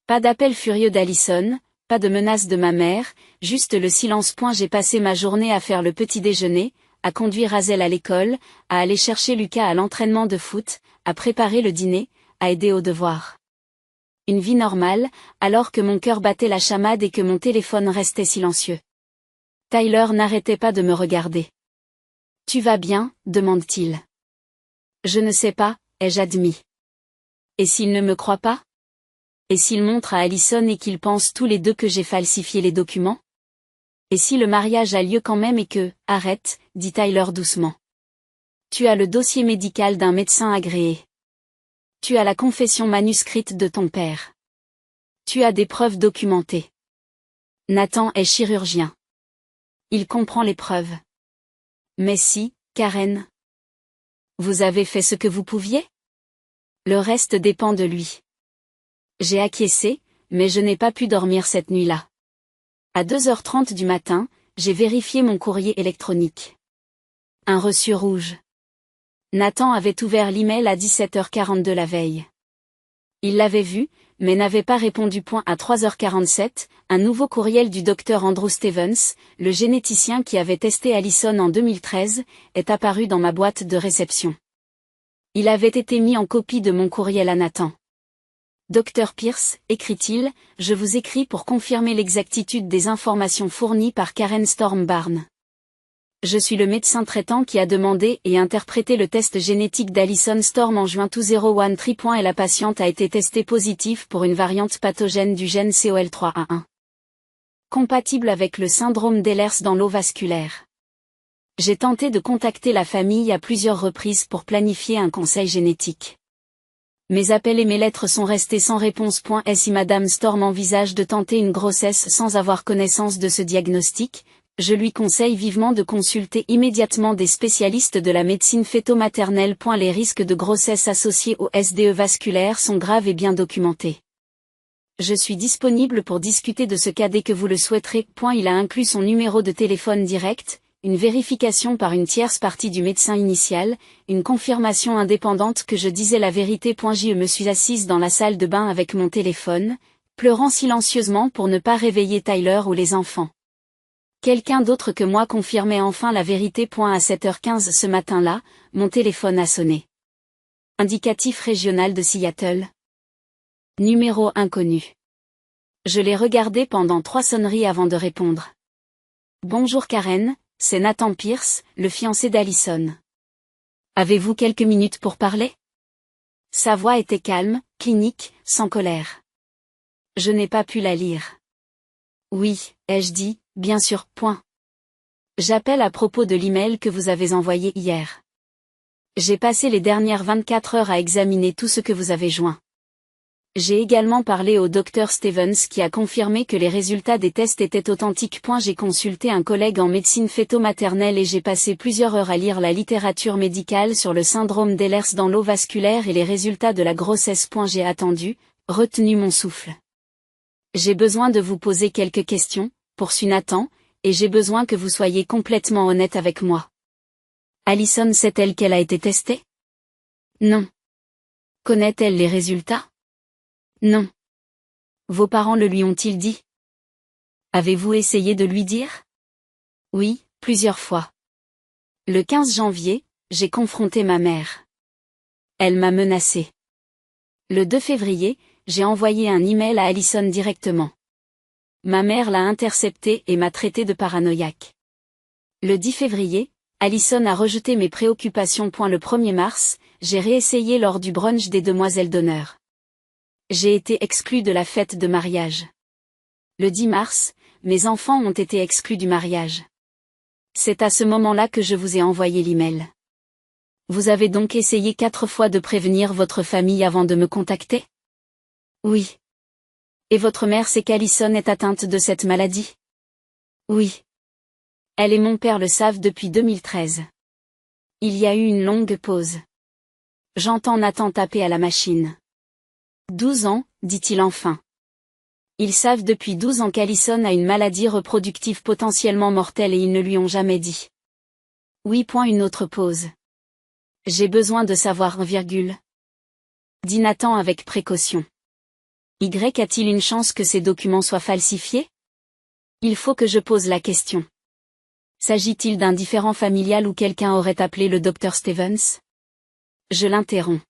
Pas d'appel furieux d'Alison, pas de menace de ma mère, juste le silence. J'ai passé ma journée à faire le petit déjeuner, à conduire Hazel à l'école, à aller chercher Lucas à l'entraînement de foot, à préparer le dîner, à aider aux devoirs. Une vie normale, alors que mon cœur battait la chamade et que mon téléphone restait silencieux. Tyler n'arrêtait pas de me regarder. « Tu vas bien ?» demande-t-il. « Je ne sais pas » ai-je admis. Et s'il ne me croit pas? Et s'il montre à Alison et qu'ils pensent tous les deux que j'ai falsifié les documents? Et si le mariage a lieu quand même et que... Arrête, dit Tyler doucement. Tu as le dossier médical d'un médecin agréé. Tu as la confession manuscrite de ton père. Tu as des preuves documentées. Nathan est chirurgien. Il comprend les preuves. Mais si, Karen. Vous avez fait ce que vous pouviez? Le reste dépend de lui. J'ai acquiescé, mais je n'ai pas pu dormir cette nuit-là. À 2h30 du matin, j'ai vérifié mon courrier électronique. Un reçu rouge. Nathan avait ouvert l'email à 17h42 la veille. Il l'avait vu, mais n'avait pas répondu. À 3h47, un nouveau courriel du Dr Andrew Stevens, le généticien qui avait testé Alison en 2013, est apparu dans ma boîte de réception. Il avait été mis en copie de mon courriel à Nathan. Dr Pierce, écrit-il, je vous écris pour confirmer l'exactitude des informations fournies par Karen Storm Barn. Je suis le médecin traitant qui a demandé et interprété le test génétique d'Alison Storm en juin 2013. Et la patiente a été testée positive pour une variante pathogène du gène COL3A1. Compatible avec le syndrome d'Ehlers dans l'eau vasculaire. J'ai tenté de contacter la famille à plusieurs reprises pour planifier un conseil génétique. Mes appels et mes lettres sont restés sans réponse. Si Madame Storm envisage de tenter une grossesse sans avoir connaissance de ce diagnostic, je lui conseille vivement de consulter immédiatement des spécialistes de la médecine fœto-maternelle. Les risques de grossesse associés au SDE vasculaire sont graves et bien documentés. Je suis disponible pour discuter de ce cas dès que vous le souhaiterez. Il a inclus son numéro de téléphone direct, une vérification par une tierce partie du médecin initial, une confirmation indépendante que je disais la vérité. Je me suis assise dans la salle de bain avec mon téléphone, pleurant silencieusement pour ne pas réveiller Tyler ou les enfants. Quelqu'un d'autre que moi confirmait enfin la vérité. À 7h15 ce matin-là, mon téléphone a sonné. Indicatif régional de Seattle. Numéro inconnu. Je l'ai regardé pendant 3 sonneries avant de répondre. Bonjour Karen, c'est Nathan Pierce, le fiancé d'Allison. Avez-vous quelques minutes pour parler? Sa voix était calme, clinique, sans colère. Je n'ai pas pu la lire. Oui, ai-je dit, bien sûr. J'appelle à propos de l'email que vous avez envoyé hier. J'ai passé les dernières 24 heures à examiner tout ce que vous avez joint. J'ai également parlé au Dr Stevens qui a confirmé que les résultats des tests étaient authentiques. J'ai consulté un collègue en médecine fœto-maternelle et j'ai passé plusieurs heures à lire la littérature médicale sur le syndrome d'Ehlers dans l'eau vasculaire et les résultats de la grossesse. J'ai attendu, retenu mon souffle. J'ai besoin de vous poser quelques questions, poursuit Nathan, et j'ai besoin que vous soyez complètement honnête avec moi. Allison sait-elle qu'elle a été testée? Non. Connaît-elle les résultats? Non. Vos parents le lui ont-ils dit? Avez-vous essayé de lui dire? Oui, plusieurs fois. Le 15 janvier, j'ai confronté ma mère. Elle m'a menacé. Le 2 février, j'ai envoyé un email à Allison directement. Ma mère l'a intercepté et m'a traité de paranoïaque. Le 10 février, Allison a rejeté mes préoccupations. Le 1er mars, j'ai réessayé lors du brunch des demoiselles d'honneur. J'ai été exclue de la fête de mariage. Le 10 mars, mes enfants ont été exclus du mariage. C'est à ce moment-là que je vous ai envoyé l'email. Vous avez donc essayé 4 fois de prévenir votre famille avant de me contacter? Oui. Et votre mère sait qu'Allison est atteinte de cette maladie? Oui. Elle et mon père le savent depuis 2013. Il y a eu une longue pause. J'entends Nathan taper à la machine. 12 ans, dit-il enfin. Ils savent depuis 12 ans qu'Allison a une maladie reproductive potentiellement mortelle et ils ne lui ont jamais dit. Oui. Une autre pause. J'ai besoin de savoir, dit Nathan avec précaution. A-t-il une chance que ces documents soient falsifiés? Il faut que je pose la question. S'agit-il d'un différend familial ou quelqu'un aurait appelé le Dr Stevens? Je l'interromps.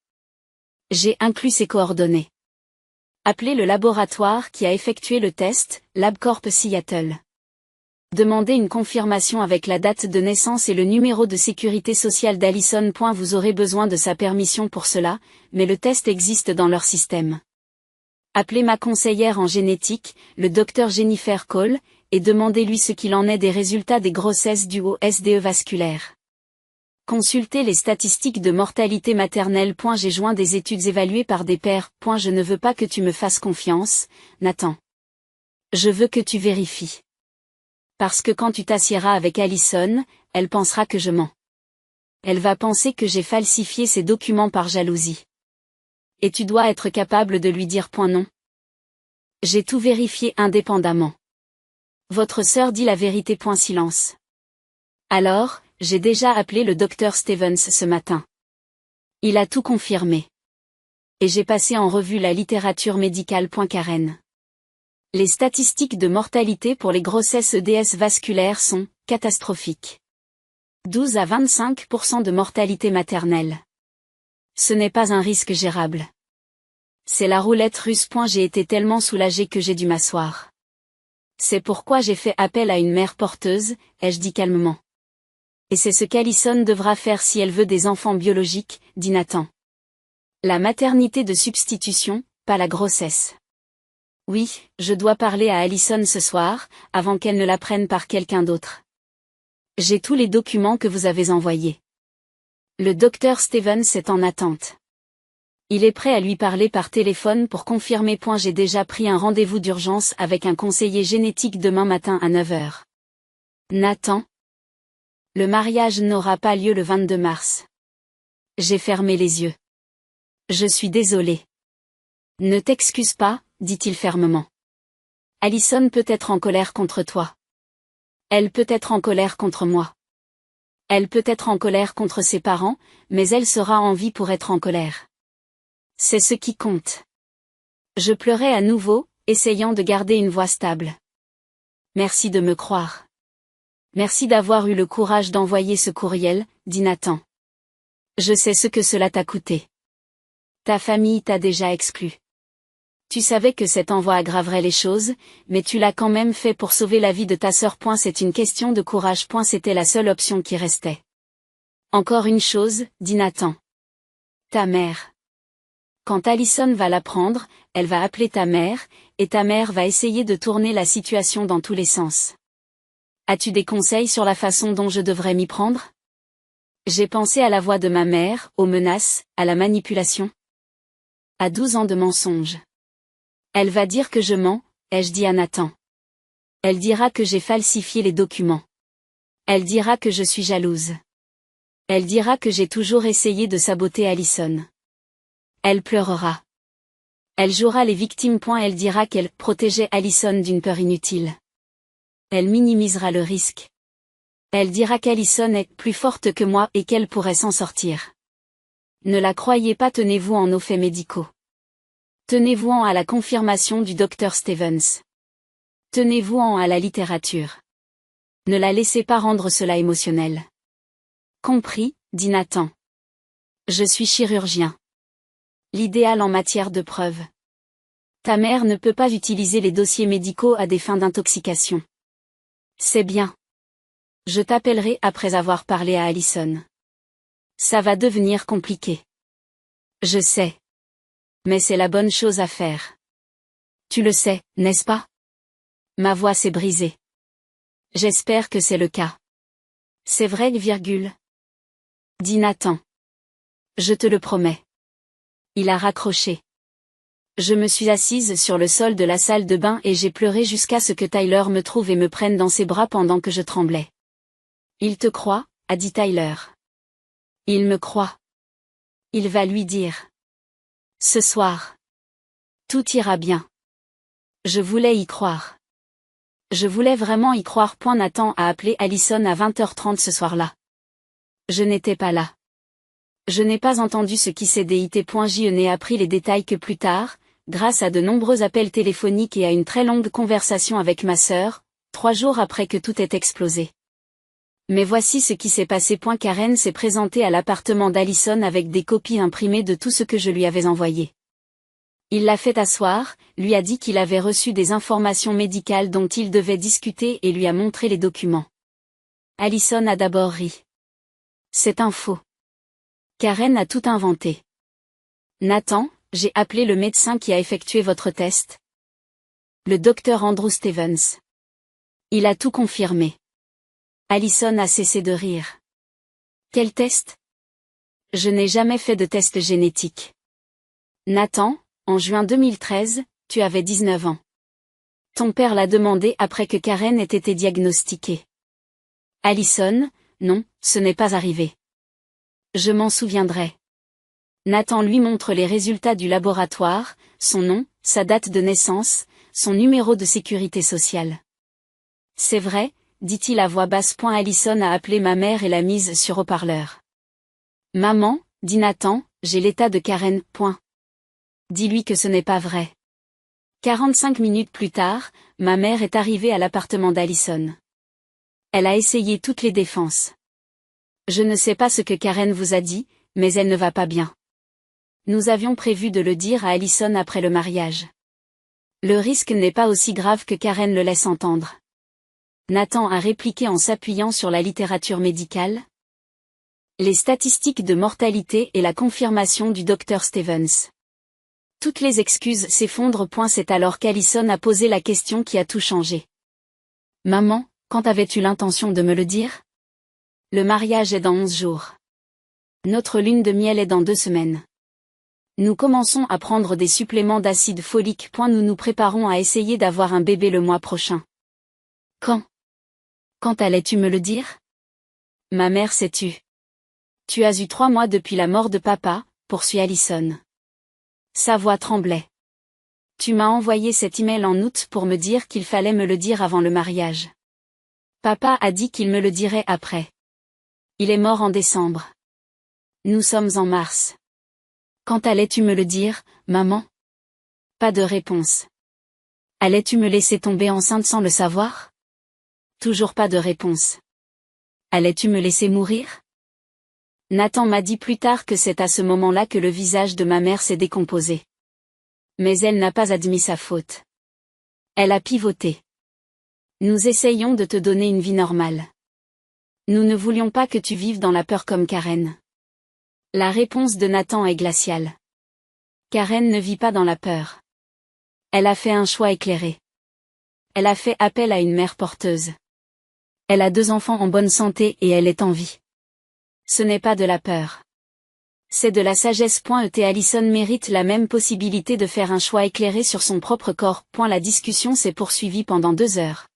J'ai inclus ses coordonnées. Appelez le laboratoire qui a effectué le test, LabCorp Seattle. Demandez une confirmation avec la date de naissance et le numéro de sécurité sociale d'Allison. Vous aurez besoin de sa permission pour cela, mais le test existe dans leur système. Appelez ma conseillère en génétique, le Dr Jennifer Cole, et demandez-lui ce qu'il en est des résultats des grossesses dues au SDE vasculaire. Consultez les statistiques de mortalité maternelle. J'ai joint des études évaluées par des pairs. Je ne veux pas que tu me fasses confiance, Nathan. Je veux que tu vérifies. Parce que quand tu t'assieras avec Allison, elle pensera que je mens. Elle va penser que j'ai falsifié ces documents par jalousie. Et tu dois être capable de lui dire non. J'ai tout vérifié indépendamment. Votre sœur dit la vérité. Silence. Alors, j'ai déjà appelé le Dr Stevens ce matin. Il a tout confirmé. Et j'ai passé en revue la littérature médicale. Karen. Les statistiques de mortalité pour les grossesses EDS vasculaires sont catastrophiques. 12 à 25% de mortalité maternelle. Ce n'est pas un risque gérable. C'est la roulette russe. J'ai été tellement soulagée que j'ai dû m'asseoir. C'est pourquoi j'ai fait appel à une mère porteuse, ai-je dit calmement. Et c'est ce qu'Allison devra faire si elle veut des enfants biologiques, dit Nathan. La maternité de substitution, pas la grossesse. Oui, je dois parler à Allison ce soir, avant qu'elle ne la prenne par quelqu'un d'autre. J'ai tous les documents que vous avez envoyés. Le docteur Stevens est en attente. Il est prêt à lui parler par téléphone pour confirmer. J'ai déjà pris un rendez-vous d'urgence avec un conseiller génétique demain matin à 9 heures. Nathan. Le mariage n'aura pas lieu le 22 mars. J'ai fermé les yeux. Je suis désolé. Ne t'excuse pas, dit-il fermement. Allison peut être en colère contre toi. Elle peut être en colère contre moi. Elle peut être en colère contre ses parents, mais elle sera en vie pour être en colère. C'est ce qui compte. Je pleurais à nouveau, essayant de garder une voix stable. Merci de me croire. Merci d'avoir eu le courage d'envoyer ce courriel, dit Nathan. Je sais ce que cela t'a coûté. Ta famille t'a déjà exclu. Tu savais que cet envoi aggraverait les choses, mais tu l'as quand même fait pour sauver la vie de ta sœur. C'est une question de courage. C'était la seule option qui restait. Encore une chose, dit Nathan. Ta mère. Quand Allison va l'apprendre, elle va appeler ta mère, et ta mère va essayer de tourner la situation dans tous les sens. As-tu des conseils sur la façon dont je devrais m'y prendre? J'ai pensé à la voix de ma mère, aux menaces, à la manipulation. À 12 ans de mensonges. Elle va dire que je mens, ai-je dit à Nathan. Elle dira que j'ai falsifié les documents. Elle dira que je suis jalouse. Elle dira que j'ai toujours essayé de saboter Allison. Elle pleurera. Elle jouera les victimes. Elle dira qu'elle protégeait Allison d'une peur inutile. Elle minimisera le risque. Elle dira qu'Allison est plus forte que moi et qu'elle pourrait s'en sortir. Ne la croyez pas. Tenez-vous aux faits médicaux. Tenez-vous à la confirmation du docteur Stevens. Tenez-vous à la littérature. Ne la laissez pas rendre cela émotionnel. Compris, dit Nathan. Je suis chirurgien. L'idéal en matière de preuve. Ta mère ne peut pas utiliser les dossiers médicaux à des fins d'intoxication. C'est bien. Je t'appellerai après avoir parlé à Allison. Ça va devenir compliqué. Je sais. Mais c'est la bonne chose à faire. Tu le sais, n'est-ce pas? Ma voix s'est brisée. J'espère que c'est le cas. C'est vrai, dit Nathan. Je te le promets. Il a raccroché. Je me suis assise sur le sol de la salle de bain et j'ai pleuré jusqu'à ce que Tyler me trouve et me prenne dans ses bras pendant que je tremblais. Il te croit, a dit Tyler. Il me croit. Il va lui dire. Ce soir. Tout ira bien. Je voulais y croire. Je voulais vraiment y croire. Nathan a appelé Allison à 20h30 ce soir-là. Je n'étais pas là. Je n'ai pas entendu ce qui s'est dit. Je n'ai appris les détails que plus tard, grâce à de nombreux appels téléphoniques et à une très longue conversation avec ma sœur, 3 jours après que tout ait explosé. Mais voici ce qui s'est passé. Karen s'est présentée à l'appartement d'Allison avec des copies imprimées de tout ce que je lui avais envoyé. Il l'a fait asseoir, lui a dit qu'il avait reçu des informations médicales dont il devait discuter et lui a montré les documents. Allison a d'abord ri. C'est un faux. Karen a tout inventé. Nathan, j'ai appelé le médecin qui a effectué votre test. Le docteur Andrew Stevens. Il a tout confirmé. Allison a cessé de rire. Quel test? Je n'ai jamais fait de test génétique. Nathan, en juin 2013, tu avais 19 ans. Ton père l'a demandé après que Karen ait été diagnostiquée. Allison, non, ce n'est pas arrivé. Je m'en souviendrai. Nathan lui montre les résultats du laboratoire, son nom, sa date de naissance, son numéro de sécurité sociale. C'est vrai, dit-il à voix basse. Allison a appelé ma mère et l'a mise sur haut-parleur. Maman, dit Nathan, j'ai l'état de Karen. Dis-lui que ce n'est pas vrai. 45 minutes plus tard, ma mère est arrivée à l'appartement d'Allison. Elle a essayé toutes les défenses. Je ne sais pas ce que Karen vous a dit, mais elle ne va pas bien. Nous avions prévu de le dire à Allison après le mariage. Le risque n'est pas aussi grave que Karen le laisse entendre. Nathan a répliqué en s'appuyant sur la littérature médicale. Les statistiques de mortalité et la confirmation du docteur Stevens. Toutes les excuses s'effondrent. C'est alors qu'Allison a posé la question qui a tout changé. Maman, quand avais-tu l'intention de me le dire? Le mariage est dans 11 jours. Notre lune de miel est dans 2 semaines. Nous commençons à prendre des suppléments d'acide folique. Nous nous préparons à essayer d'avoir un bébé le mois prochain. Quand? Quand allais-tu me le dire? Ma mère, sais-tu? Tu as eu 3 mois depuis la mort de papa, poursuit Allison. Sa voix tremblait. Tu m'as envoyé cet email en août pour me dire qu'il fallait me le dire avant le mariage. Papa a dit qu'il me le dirait après. Il est mort en décembre. Nous sommes en mars. Quand allais-tu me le dire, maman? Pas de réponse. Allais-tu me laisser tomber enceinte sans le savoir? Toujours pas de réponse. Allais-tu me laisser mourir? Nathan m'a dit plus tard que c'est à ce moment-là que le visage de ma mère s'est décomposé. Mais elle n'a pas admis sa faute. Elle a pivoté. Nous essayons de te donner une vie normale. Nous ne voulions pas que tu vives dans la peur comme Karen. La réponse de Nathan est glaciale. Karen ne vit pas dans la peur. Elle a fait un choix éclairé. Elle a fait appel à une mère porteuse. Elle a 2 enfants en bonne santé et elle est en vie. Ce n'est pas de la peur. C'est de la sagesse. Allison mérite la même possibilité de faire un choix éclairé sur son propre corps. La discussion s'est poursuivie pendant 2 heures.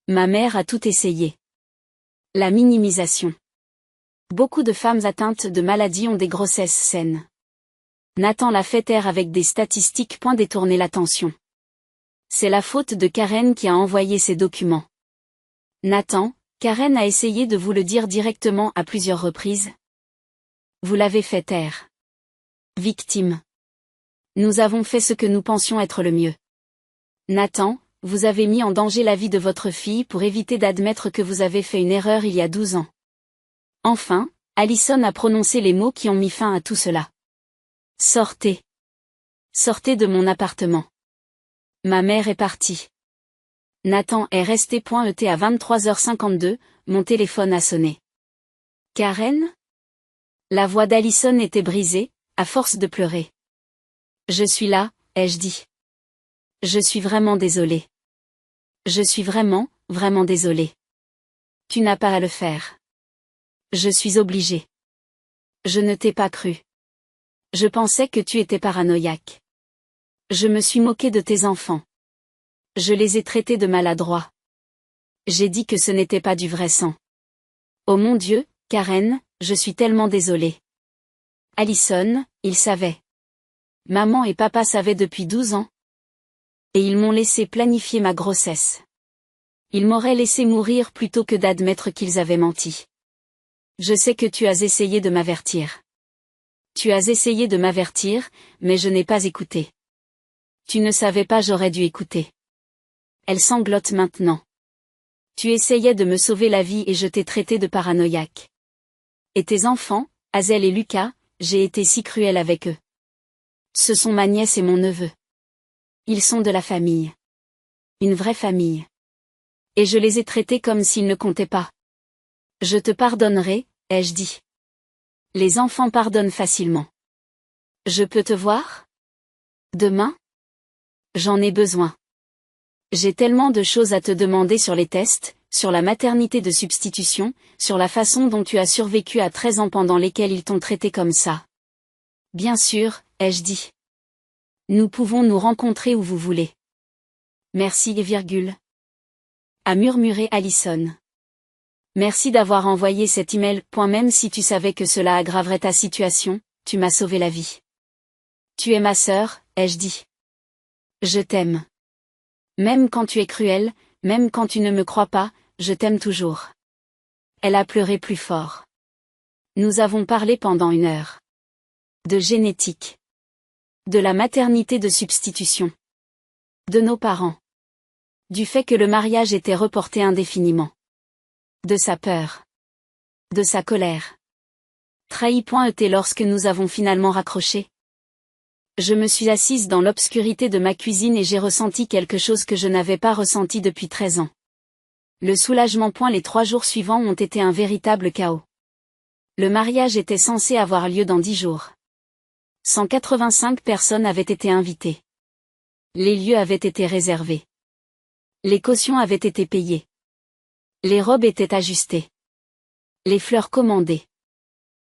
Ma mère a tout essayé. La minimisation. Beaucoup de femmes atteintes de maladies ont des grossesses saines. Nathan l'a fait taire avec des statistiques. Détourner l'attention. C'est la faute de Karen qui a envoyé ces documents. Nathan, Karen a essayé de vous le dire directement à plusieurs reprises. Vous l'avez fait taire. Victime. Nous avons fait ce que nous pensions être le mieux. Nathan, vous avez mis en danger la vie de votre fille pour éviter d'admettre que vous avez fait une erreur il y a 12 ans. Enfin, Allison a prononcé les mots qui ont mis fin à tout cela. Sortez. Sortez de mon appartement. Ma mère est partie. Nathan est resté. À 23h52, mon téléphone a sonné. Karen? La voix d'Allison était brisée, à force de pleurer. Je suis là, ai-je dit. Je suis vraiment désolée. Je suis vraiment, vraiment désolée. Tu n'as pas à le faire. Je suis obligée. Je ne t'ai pas cru. Je pensais que tu étais paranoïaque. Je me suis moquée de tes enfants. Je les ai traités de maladroits. J'ai dit que ce n'était pas du vrai sang. Oh mon Dieu, Karen, je suis tellement désolée. Allison, ils savaient. Maman et papa savaient depuis 12 ans. Et ils m'ont laissé planifier ma grossesse. Ils m'auraient laissé mourir plutôt que d'admettre qu'ils avaient menti. Je sais que tu as essayé de m'avertir. Tu as essayé de m'avertir, mais je n'ai pas écouté. Tu ne savais pas, j'aurais dû écouter. Elle sanglote maintenant. Tu essayais de me sauver la vie et je t'ai traité de paranoïaque. Et tes enfants, Hazel et Lucas, j'ai été si cruelle avec eux. Ce sont ma nièce et mon neveu. Ils sont de la famille. Une vraie famille. Et je les ai traités comme s'ils ne comptaient pas. Je te pardonnerai, ai-je dit. Les enfants pardonnent facilement. Je peux te voir? Demain? J'en ai besoin. J'ai tellement de choses à te demander sur les tests, sur la maternité de substitution, sur la façon dont tu as survécu à 13 ans pendant lesquels ils t'ont traité comme ça. Bien sûr, ai-je dit. Nous pouvons nous rencontrer où vous voulez. Merci, a murmuré Allison. Merci d'avoir envoyé cet email. Même si tu savais que cela aggraverait ta situation, tu m'as sauvé la vie. Tu es ma sœur, ai-je dit. Je t'aime. Même quand tu es cruel, même quand tu ne me crois pas, je t'aime toujours. Elle a pleuré plus fort. Nous avons parlé pendant 1 heure. De génétique. De la maternité de substitution. De nos parents. Du fait que le mariage était reporté indéfiniment. De sa peur. De sa colère. Trahi.et lorsque nous avons finalement raccroché. Je me suis assise dans l'obscurité de ma cuisine et j'ai ressenti quelque chose que je n'avais pas ressenti depuis 13 ans. Le soulagement. Les 3 jours suivants ont été un véritable chaos. Le mariage était censé avoir lieu dans 10 jours. 185 personnes avaient été invitées. Les lieux avaient été réservés. Les cautions avaient été payées. Les robes étaient ajustées. Les fleurs commandées.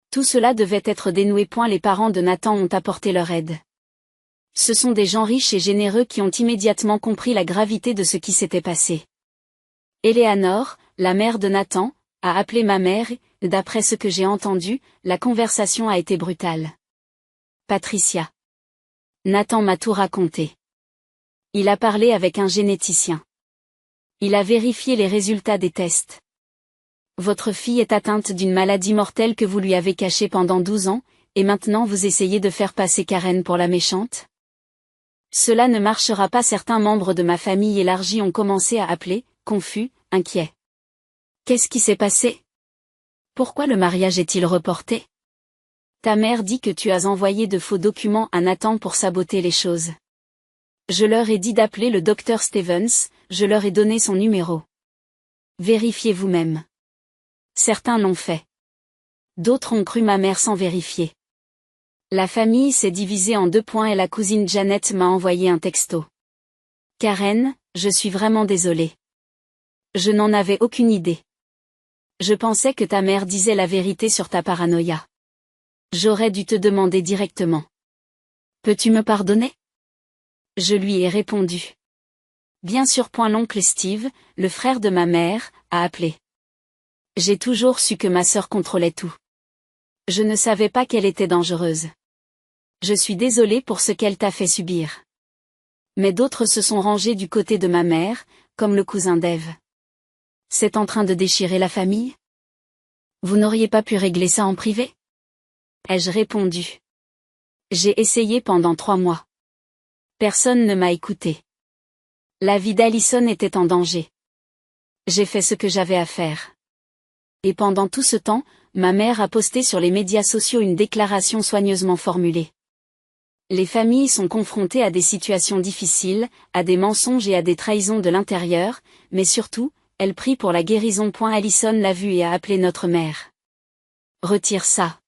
Tout cela devait être dénoué. Les parents de Nathan ont apporté leur aide. Ce sont des gens riches et généreux qui ont immédiatement compris la gravité de ce qui s'était passé. Eleanor, la mère de Nathan, a appelé ma mère et, d'après ce que j'ai entendu, la conversation a été brutale. Patricia. Nathan m'a tout raconté. Il a parlé avec un généticien. Il a vérifié les résultats des tests. Votre fille est atteinte d'une maladie mortelle que vous lui avez cachée pendant 12 ans, et maintenant vous essayez de faire passer Karen pour la méchante? Cela ne marchera pas. Certains membres de ma famille élargie ont commencé à appeler, confus, inquiets. Qu'est-ce qui s'est passé? Pourquoi le mariage est-il reporté? Ta mère dit que tu as envoyé de faux documents à Nathan pour saboter les choses. Je leur ai dit d'appeler le docteur Stevens, je leur ai donné son numéro. Vérifiez vous-même. Certains l'ont fait. D'autres ont cru ma mère sans vérifier. La famille s'est divisée en 2 points et la cousine Janet m'a envoyé un texto. Karen, je suis vraiment désolée. Je n'en avais aucune idée. Je pensais que ta mère disait la vérité sur ta paranoïa. J'aurais dû te demander directement. Peux-tu me pardonner? Je lui ai répondu. Bien sûr. L'oncle Steve, le frère de ma mère, a appelé. J'ai toujours su que ma sœur contrôlait tout. Je ne savais pas qu'elle était dangereuse. Je suis désolée pour ce qu'elle t'a fait subir. Mais d'autres se sont rangés du côté de ma mère, comme le cousin d'Eve. C'est en train de déchirer la famille? Vous n'auriez pas pu régler ça en privé? Ai-je répondu. J'ai essayé pendant 3 mois. Personne ne m'a écouté. La vie d'Allison était en danger. J'ai fait ce que j'avais à faire. Et pendant tout ce temps, ma mère a posté sur les médias sociaux une déclaration soigneusement formulée. Les familles sont confrontées à des situations difficiles, à des mensonges et à des trahisons de l'intérieur, mais surtout, elles prient pour la guérison. Allison l'a vu et a appelé notre mère. Retire ça.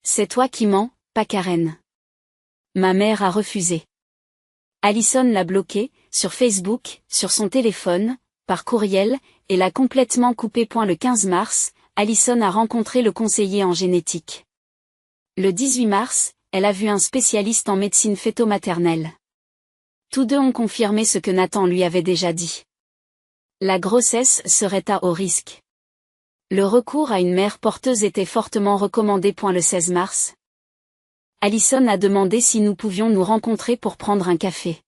C'est toi qui mens, pas Karen. Ma mère a refusé. Allison l'a bloqué, sur Facebook, sur son téléphone, par courriel, et l'a complètement coupé. Le 15 mars, Allison a rencontré le conseiller en génétique. Le 18 mars, elle a vu un spécialiste en médecine fœto-maternelle. Tous 2 ont confirmé ce que Nathan lui avait déjà dit. La grossesse serait à haut risque. Le recours à une mère porteuse était fortement recommandé. Le 16 mars, Allison a demandé si nous pouvions nous rencontrer pour prendre un café.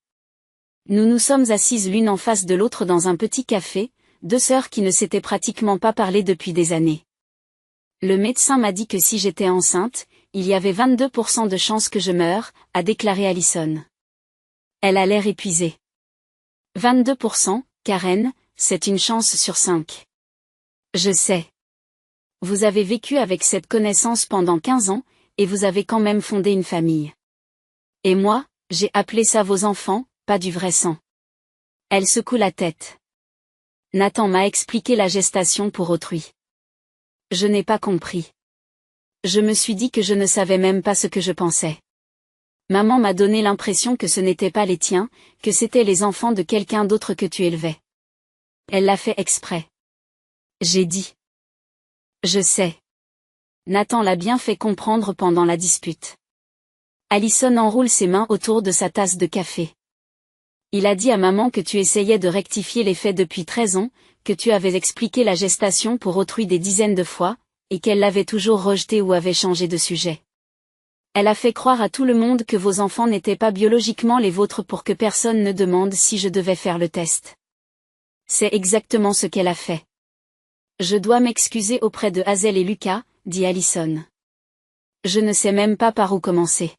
Nous nous sommes assises l'une en face de l'autre dans un petit café, 2 sœurs qui ne s'étaient pratiquement pas parlé depuis des années. Le médecin m'a dit que si j'étais enceinte, il y avait 22% de chances que je meure, a déclaré Allison. Elle a l'air épuisée. 22%, Karen, c'est une chance sur 5. Je sais. Vous avez vécu avec cette connaissance pendant 15 ans, et vous avez quand même fondé une famille. Et moi, j'ai appelé ça vos enfants, pas du vrai sang. Elle secoue la tête. Nathan m'a expliqué la gestation pour autrui. Je n'ai pas compris. Je me suis dit que je ne savais même pas ce que je pensais. Maman m'a donné l'impression que ce n'était pas les tiens, que c'étaient les enfants de quelqu'un d'autre que tu élevais. Elle l'a fait exprès. J'ai dit. Je sais. Nathan l'a bien fait comprendre pendant la dispute. Allison enroule ses mains autour de sa tasse de café. Il a dit à maman que tu essayais de rectifier les faits depuis 13 ans, que tu avais expliqué la gestation pour autrui des dizaines de fois, et qu'elle l'avait toujours rejeté ou avait changé de sujet. Elle a fait croire à tout le monde que vos enfants n'étaient pas biologiquement les vôtres pour que personne ne demande si je devais faire le test. C'est exactement ce qu'elle a fait. Je dois m'excuser auprès de Hazel et Lucas, dit Allison. Je ne sais même pas par où commencer.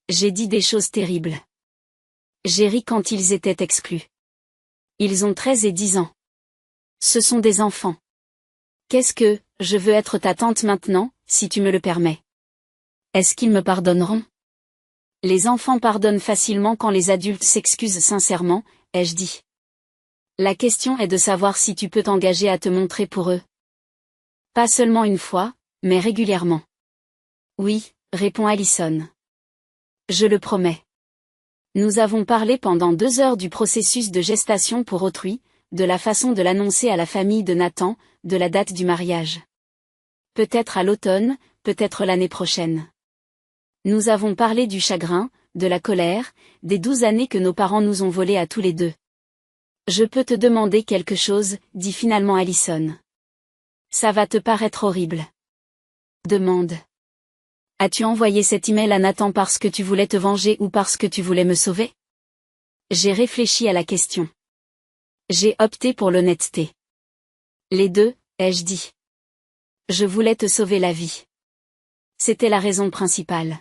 J'ai dit des choses terribles. J'ai ri quand ils étaient exclus. Ils ont 13 et 10 ans. Ce sont des enfants. Qu'est-ce que, je veux être ta tante maintenant, si tu me le permets. Est-ce qu'ils me pardonneront? Les enfants pardonnent facilement quand les adultes s'excusent sincèrement, ai-je dit. La question est de savoir si tu peux t'engager à te montrer pour eux. Pas seulement une fois, mais régulièrement. Oui, répond Allison. Je le promets. Nous avons parlé pendant 2 heures du processus de gestation pour autrui, de la façon de l'annoncer à la famille de Nathan, de la date du mariage. Peut-être à l'automne, peut-être l'année prochaine. Nous avons parlé du chagrin, de la colère, des 12 années que nos parents nous ont volées à tous les deux. Je peux te demander quelque chose, dit finalement Allison. Ça va te paraître horrible. Demande. As-tu envoyé cet email à Nathan parce que tu voulais te venger ou parce que tu voulais me sauver? J'ai réfléchi à la question. J'ai opté pour l'honnêteté. Les deux, ai-je dit. Je voulais te sauver la vie. C'était la raison principale.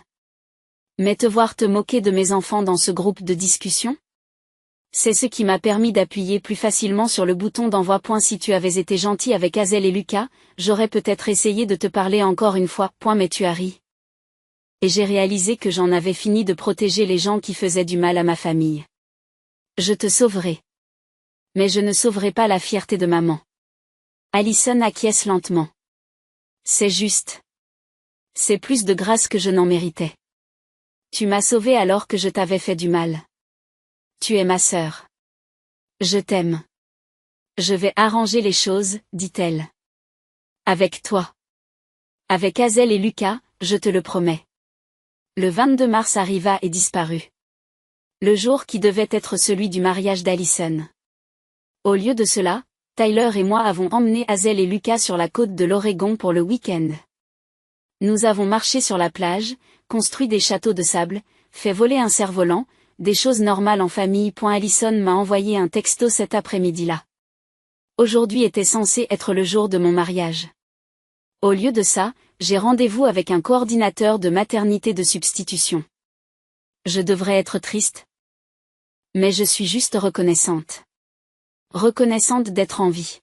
Mais te voir te moquer de mes enfants dans ce groupe de discussion? C'est ce qui m'a permis d'appuyer plus facilement sur le bouton d'envoi. Si tu avais été gentil avec Hazel et Lucas, j'aurais peut-être essayé de te parler encore une fois. Mais tu as ri. Et j'ai réalisé que j'en avais fini de protéger les gens qui faisaient du mal à ma famille. Je te sauverai. Mais je ne sauverai pas la fierté de maman. Allison acquiesce lentement. C'est juste. C'est plus de grâce que je n'en méritais. Tu m'as sauvé alors que je t'avais fait du mal. Tu es ma sœur. Je t'aime. Je vais arranger les choses, dit-elle. Avec toi. Avec Hazel et Lucas, je te le promets. Le 22 mars arriva et disparut. Le jour qui devait être celui du mariage d'Allison. Au lieu de cela, Tyler et moi avons emmené Hazel et Lucas sur la côte de l'Oregon pour le week-end. Nous avons marché sur la plage, construit des châteaux de sable, fait voler un cerf-volant, des choses normales en famille. Allison m'a envoyé un texto cet après-midi-là. Aujourd'hui était censé être le jour de mon mariage. Au lieu de ça, j'ai rendez-vous avec un coordinateur de maternité de substitution. Je devrais être triste. Mais je suis juste reconnaissante. Reconnaissante d'être en vie.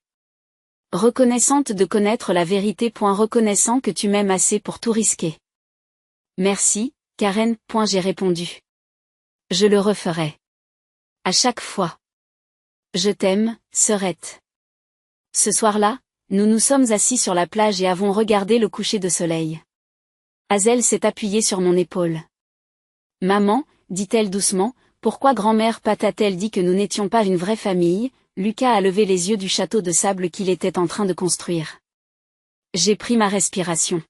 Reconnaissante de connaître la vérité. Reconnaissant que tu m'aimes assez pour tout risquer. Merci, Karen. J'ai répondu. Je le referai. À chaque fois. Je t'aime, sœurette. Ce soir-là, nous nous sommes assis sur la plage et avons regardé le coucher de soleil. Hazel s'est appuyée sur mon épaule. Maman, dit-elle doucement, pourquoi grand-mère Pat a-t-elle dit que nous n'étions pas une vraie famille? Lucas a levé les yeux du château de sable qu'il était en train de construire. J'ai pris ma respiration.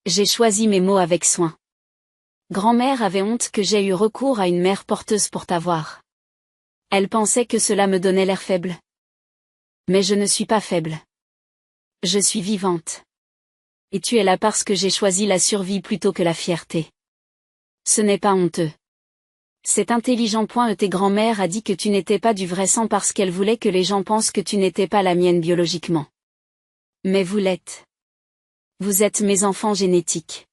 J'ai choisi mes mots avec soin. Grand-mère avait honte que j'aie eu recours à une mère porteuse pour t'avoir. Elle pensait que cela me donnait l'air faible. Mais je ne suis pas faible. Je suis vivante. Et tu es là parce que j'ai choisi la survie plutôt que la fierté. Ce n'est pas honteux. C'est intelligent. Tes grand-mère a dit que tu n'étais pas du vrai sang parce qu'elle voulait que les gens pensent que tu n'étais pas la mienne biologiquement. Mais vous l'êtes. Vous êtes mes enfants génétiques.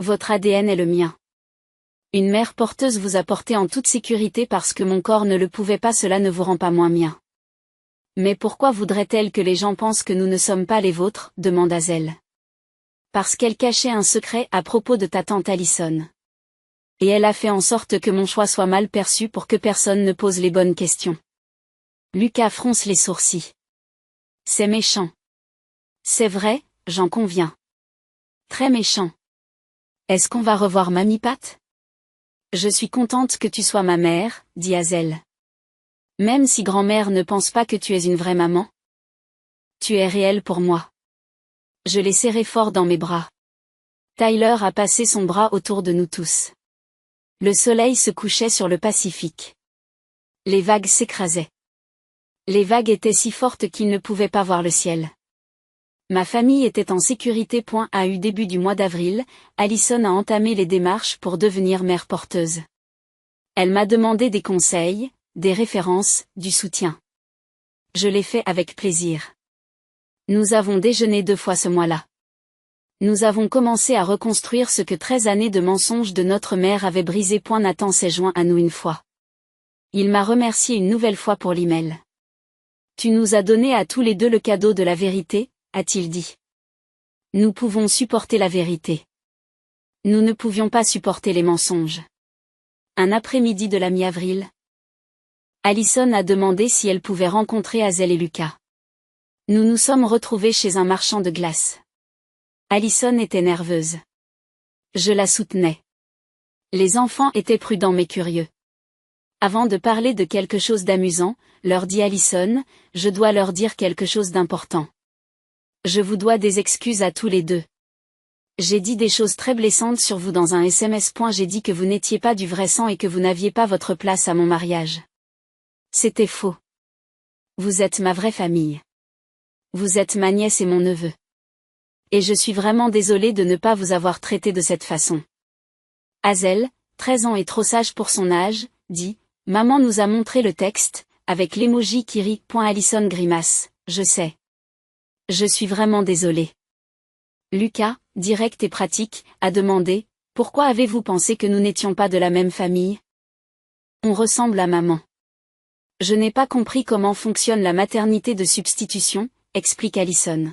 Votre ADN est le mien. Une mère porteuse vous a porté en toute sécurité parce que mon corps ne le pouvait pas. Cela ne vous rend pas moins mien. Mais pourquoi voudrait-elle que les gens pensent que nous ne sommes pas les vôtres? Demande Hazel. Parce qu'elle cachait un secret à propos de ta tante Allison. Et elle a fait en sorte que mon choix soit mal perçu pour que personne ne pose les bonnes questions. Lucas fronce les sourcils. C'est méchant. C'est vrai, j'en conviens. Très méchant. Est-ce qu'on va revoir Mamie Pat? Je suis contente que tu sois ma mère, dit Hazel. Même si grand-mère ne pense pas que tu es une vraie maman. Tu es réelle pour moi. Je l'ai serré fort dans mes bras. Tyler a passé son bras autour de nous tous. Le soleil se couchait sur le Pacifique. Les vagues s'écrasaient. Les vagues étaient si fortes qu'ils ne pouvaient pas voir le ciel. Ma famille était en sécurité. Début du mois d'avril, Allison a entamé les démarches pour devenir mère porteuse. Elle m'a demandé des conseils, des références, du soutien. Je l'ai fait avec plaisir. Nous avons déjeuné 2 fois ce mois-là. Nous avons commencé à reconstruire ce que 13 années de mensonges de notre mère avaient brisé. Nathan s'est joint à nous une fois. Il m'a remercié une nouvelle fois pour l'email. Tu nous as donné à tous les deux le cadeau de la vérité, a-t-il dit. Nous pouvons supporter la vérité. Nous ne pouvions pas supporter les mensonges. Un après-midi de la mi-avril. Allison a demandé si elle pouvait rencontrer Hazel et Lucas. Nous nous sommes retrouvés chez un marchand de glace. Allison était nerveuse. Je la soutenais. Les enfants étaient prudents mais curieux. Avant de parler de quelque chose d'amusant, leur dit Allison, je dois leur dire quelque chose d'important. Je vous dois des excuses à tous les deux. J'ai dit des choses très blessantes sur vous dans un SMS. J'ai dit que vous n'étiez pas du vrai sang et que vous n'aviez pas votre place à mon mariage. C'était faux. Vous êtes ma vraie famille. Vous êtes ma nièce et mon neveu. Et je suis vraiment désolée de ne pas vous avoir traité de cette façon. Hazel, 13 ans et trop sage pour son âge, dit « Maman nous a montré le texte, avec l'emoji qui rit. Alison grimace, je sais. Je suis vraiment désolée. » Lucas, direct et pratique, a demandé « Pourquoi avez-vous pensé que nous n'étions pas de la même famille ? On ressemble à maman. » Je n'ai pas compris comment fonctionne la maternité de substitution, explique Alison.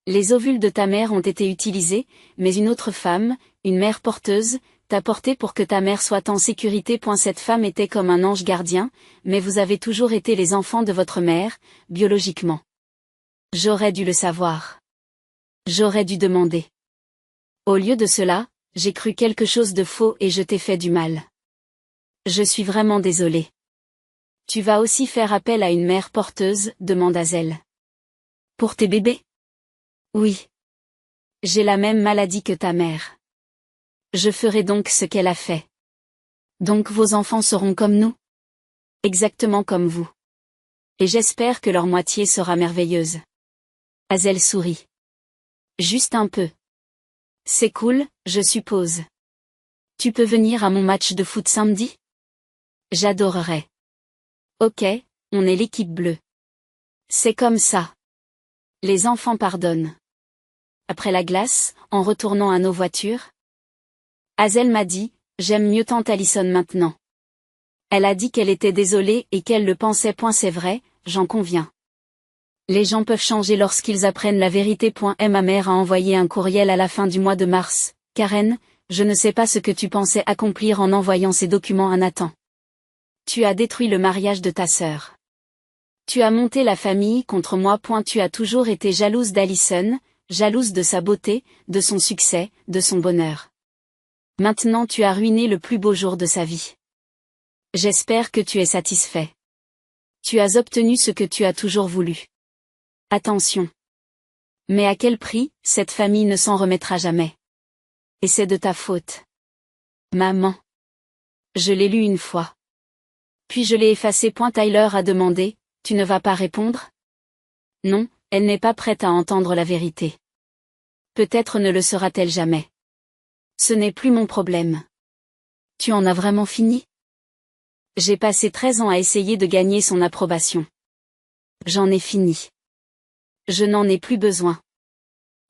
Les ovules de ta mère ont été utilisés, mais une autre femme, une mère porteuse, t'a porté pour que ta mère soit en sécurité. Cette femme était comme un ange gardien, mais vous avez toujours été les enfants de votre mère, biologiquement. J'aurais dû le savoir. J'aurais dû demander. Au lieu de cela, j'ai cru quelque chose de faux et je t'ai fait du mal. Je suis vraiment désolée. Tu vas aussi faire appel à une mère porteuse, demande Hazel. Pour tes bébés ? Oui. J'ai la même maladie que ta mère. Je ferai donc ce qu'elle a fait. Donc vos enfants seront comme nous ? Exactement comme vous. Et j'espère que leur moitié sera merveilleuse. Hazel sourit. Juste un peu. C'est cool, je suppose. Tu peux venir à mon match de foot samedi ? J'adorerais. Ok, on est l'équipe bleue. C'est comme ça. Les enfants pardonnent. Après la glace, en retournant à nos voitures ? Hazel m'a dit, j'aime mieux tante Alison maintenant. Elle a dit qu'elle était désolée et qu'elle le pensait. C'est vrai, j'en conviens. Les gens peuvent changer lorsqu'ils apprennent la vérité. Ma mère a envoyé un courriel à la fin du mois de mars. Karen, je ne sais pas ce que tu pensais accomplir en envoyant ces documents à Nathan. Tu as détruit le mariage de ta sœur. Tu as monté la famille contre moi. Tu as toujours été jalouse d'Alison, jalouse de sa beauté, de son succès, de son bonheur. Maintenant tu as ruiné le plus beau jour de sa vie. J'espère que tu es satisfait. Tu as obtenu ce que tu as toujours voulu. Attention. Mais à quel prix, cette famille ne s'en remettra jamais. Et c'est de ta faute. Maman. Je l'ai lu une fois. Puis je l'ai effacé. Tyler a demandé, tu ne vas pas répondre ? Non, elle n'est pas prête à entendre la vérité. Peut-être ne le sera-t-elle jamais. Ce n'est plus mon problème. Tu en as vraiment fini ? J'ai passé 13 ans à essayer de gagner son approbation. J'en ai fini. Je n'en ai plus besoin.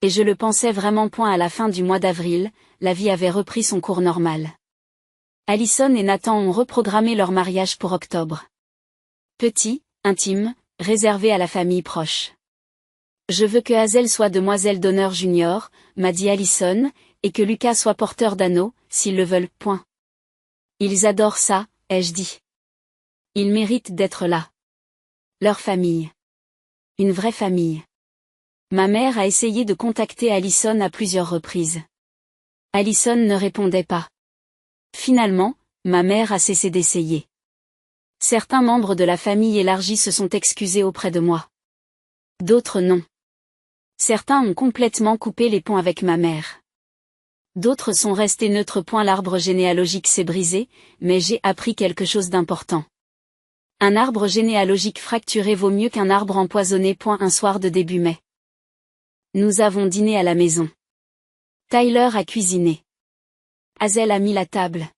Et je le pensais vraiment. À la fin du mois d'avril, la vie avait repris son cours normal. Alison et Nathan ont reprogrammé leur mariage pour octobre. Petit, intime, réservé à la famille proche. Je veux que Hazel soit demoiselle d'honneur junior, m'a dit Alison, et que Lucas soit porteur d'anneau, s'ils le veulent. Ils adorent ça, ai-je dit. Ils méritent d'être là. Leur famille. Une vraie famille. Ma mère a essayé de contacter Alison à plusieurs reprises. Alison ne répondait pas. Finalement, ma mère a cessé d'essayer. Certains membres de la famille élargie se sont excusés auprès de moi. D'autres non. Certains ont complètement coupé les ponts avec ma mère. D'autres sont restés neutres. L'arbre généalogique s'est brisé, mais j'ai appris quelque chose d'important. Un arbre généalogique fracturé vaut mieux qu'un arbre empoisonné. Un soir de début mai. Nous avons dîné à la maison. Tyler a cuisiné. Hazel a mis la table.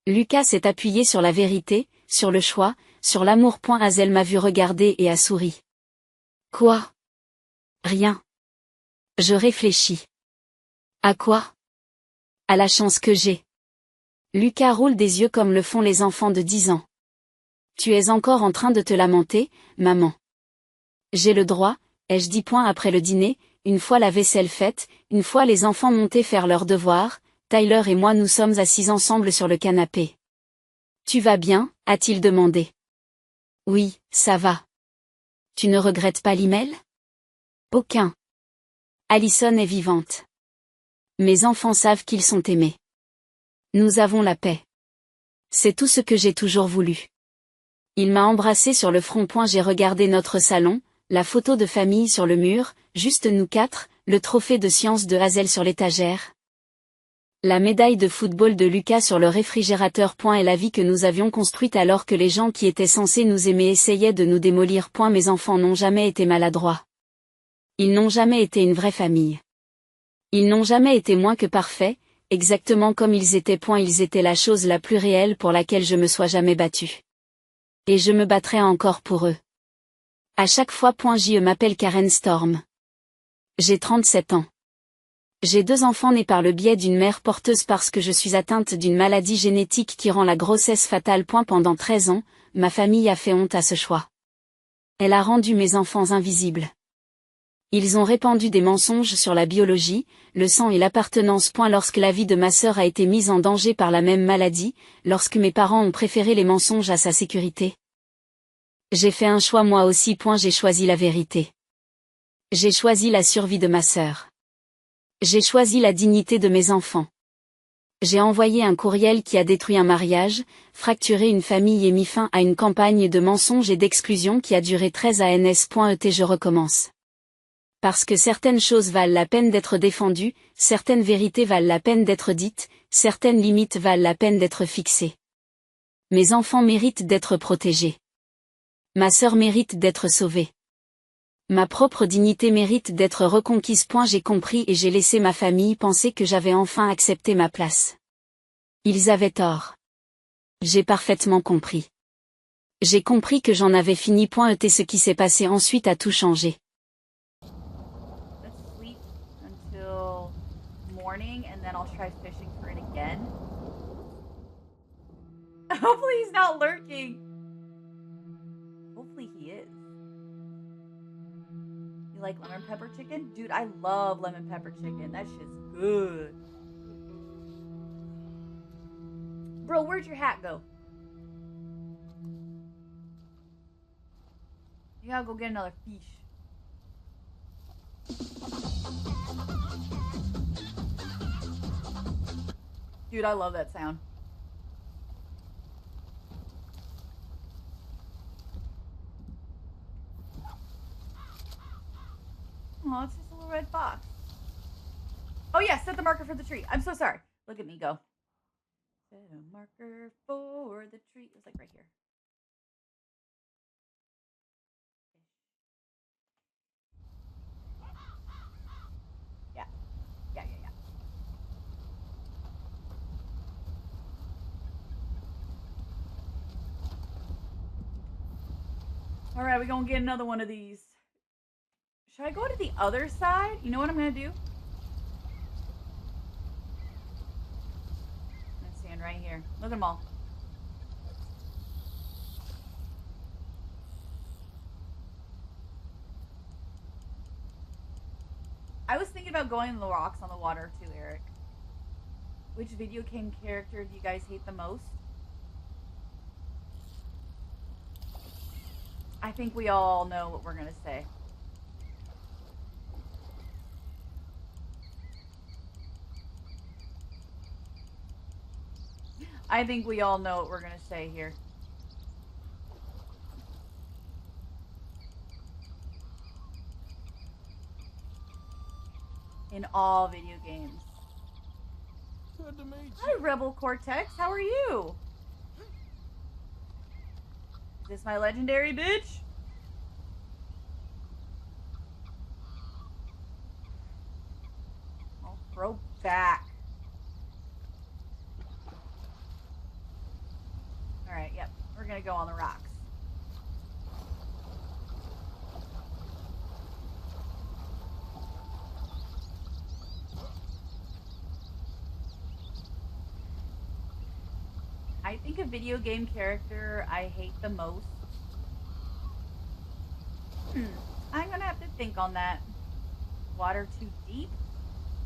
Lucas s'est appuyé sur la vérité, sur le choix, sur l'amour. Hazel m'a vu regarder et a souri. Quoi ? Rien. Je réfléchis. À quoi ? À la chance que j'ai. Lucas roule des yeux comme le font les enfants de 10 ans. Tu es encore en train de te lamenter, maman. J'ai le droit, ai-je dit. Après le dîner, une fois la vaisselle faite, une fois les enfants montés faire leurs devoirs, Tyler et moi nous sommes assis ensemble sur le canapé. Tu vas bien ? A-t-il demandé. Oui, ça va. Tu ne regrettes pas l'email ? Aucun. Alison est vivante. Mes enfants savent qu'ils sont aimés. Nous avons la paix. C'est tout ce que j'ai toujours voulu. Il m'a embrassé sur le front. J'ai regardé notre salon, la photo de famille sur le mur, juste nous quatre, le trophée de science de Hazel sur l'étagère. La médaille de football de Lucas sur le réfrigérateur. Et la vie que nous avions construite alors que les gens qui étaient censés nous aimer essayaient de nous démolir. Mes enfants n'ont jamais été maladroits. Ils n'ont jamais été une vraie famille. Ils n'ont jamais été moins que parfaits, exactement comme ils étaient. Ils étaient la chose la plus réelle pour laquelle je me sois jamais battue. Et je me battrai encore pour eux. À chaque fois. Je m'appelle Karen Storm. J'ai 37 ans. J'ai 2 enfants nés par le biais d'une mère porteuse parce que je suis atteinte d'une maladie génétique qui rend la grossesse fatale. Pendant 13 ans, ma famille a fait honte à ce choix. Elle a rendu mes enfants invisibles. Ils ont répandu des mensonges sur la biologie, le sang et l'appartenance. Lorsque la vie de ma sœur a été mise en danger par la même maladie, lorsque mes parents ont préféré les mensonges à sa sécurité. J'ai fait un choix moi aussi. J'ai choisi la vérité. J'ai choisi la survie de ma sœur. J'ai choisi la dignité de mes enfants. J'ai envoyé un courriel qui a détruit un mariage, fracturé une famille et mis fin à une campagne de mensonges et d'exclusion qui a duré 13 ans. Je recommence. Parce que certaines choses valent la peine d'être défendues, certaines vérités valent la peine d'être dites, certaines limites valent la peine d'être fixées. Mes enfants méritent d'être protégés. Ma sœur mérite d'être sauvée. Ma propre dignité mérite d'être reconquise. J'ai compris et j'ai laissé ma famille penser que j'avais enfin accepté ma place. Ils avaient tort. J'ai parfaitement compris. J'ai compris que j'en avais fini. Ce qui s'est passé ensuite a tout changé. Let's sleep until morning and then I'll try fishing for it again. Hopefully he's not lurking. Hopefully he is. You like lemon pepper chicken? Dude, I love lemon pepper chicken. That shit's good. Bro, where'd your hat go? You gotta go get another fish. Dude, I love that sound. Oh, it's just a little red fox. Oh yeah, set the marker for the tree. I'm so sorry. Look at me go. Set a marker for the tree. It was like right here. Yeah. Yeah. All right, we're gonna get another one of these. Should I go to the other side? You know what I'm gonna do? I'm gonna stand right here. Look at them all. I was thinking about going to the rocks on the water too, Eric. Which video game character do you guys hate the most? I think we all know what we're gonna say. I think we all know what we're gonna say here. In all video games. Good to meet you. Hi, Rebel Cortex. How are you? Is this my legendary bitch? Oh, throw back. Alright, yep. We're gonna go on the rocks. I think a video game character I hate the most. I'm gonna have to think on that. Water too deep?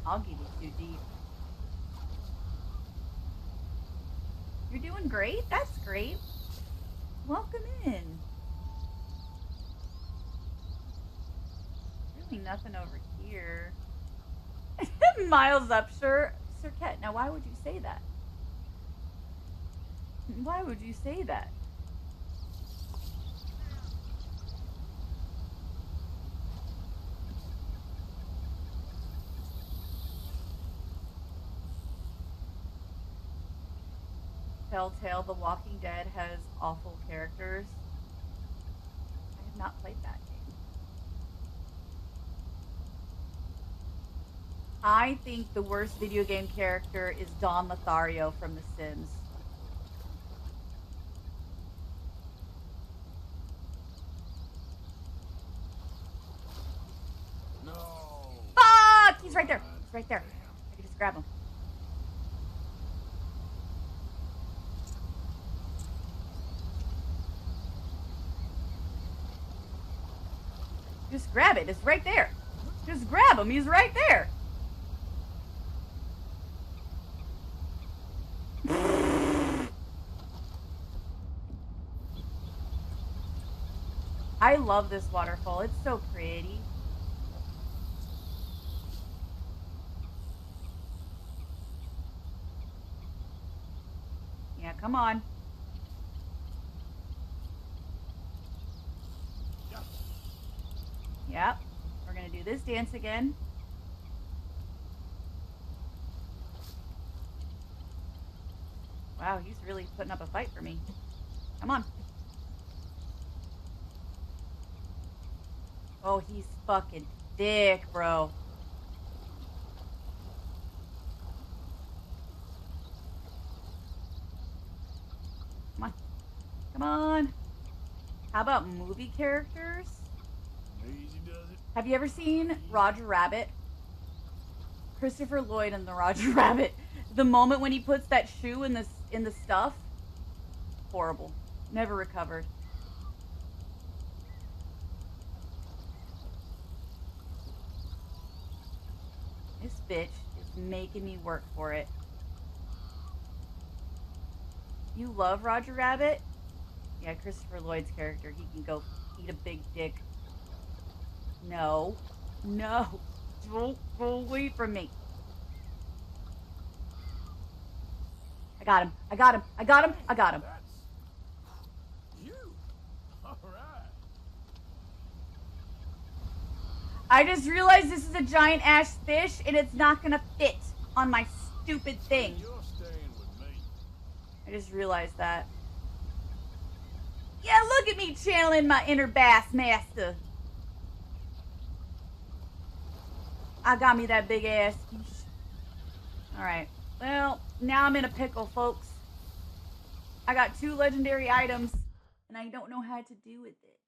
I'll give you too deep. You're doing great? That's great. Welcome in. Really nothing over here. Miles up, sure. Sirket, now why would you say that? Why would you say that? Telltale, The Walking Dead has awful characters. I have not played that game. I think the worst video game character is Don Lothario from The Sims. No. Fuck! He's right there. He's right there. I can just grab him. Just grab it. It's right there. Just grab him. He's right there. I love this waterfall. It's so pretty. Yeah, come on. Yep. We're gonna do this dance again. Wow, he's really putting up a fight for me. Come on. Oh, he's fucking thick, bro. Come on. Come on. How about movie characters? Easy does it. Have you ever seen Roger Rabbit? Christopher Lloyd in the Roger Rabbit. The moment when he puts that shoe in the stuff, horrible. Never recovered. This bitch is making me work for it. You love Roger Rabbit? Yeah, Christopher Lloyd's character. He can go eat a big dick. No. No. Don't go away from me. I got him. I got him. I got him. I got him. That's you. All right. I just realized this is a giant ass fish and it's not gonna fit on my stupid thing. You're staying with me. I just realized that. Yeah, look at me channeling my inner bass master. I got me that big ass fish. Alright. Well, now I'm in a pickle, folks. I got 2 legendary items, and I don't know how to do with it.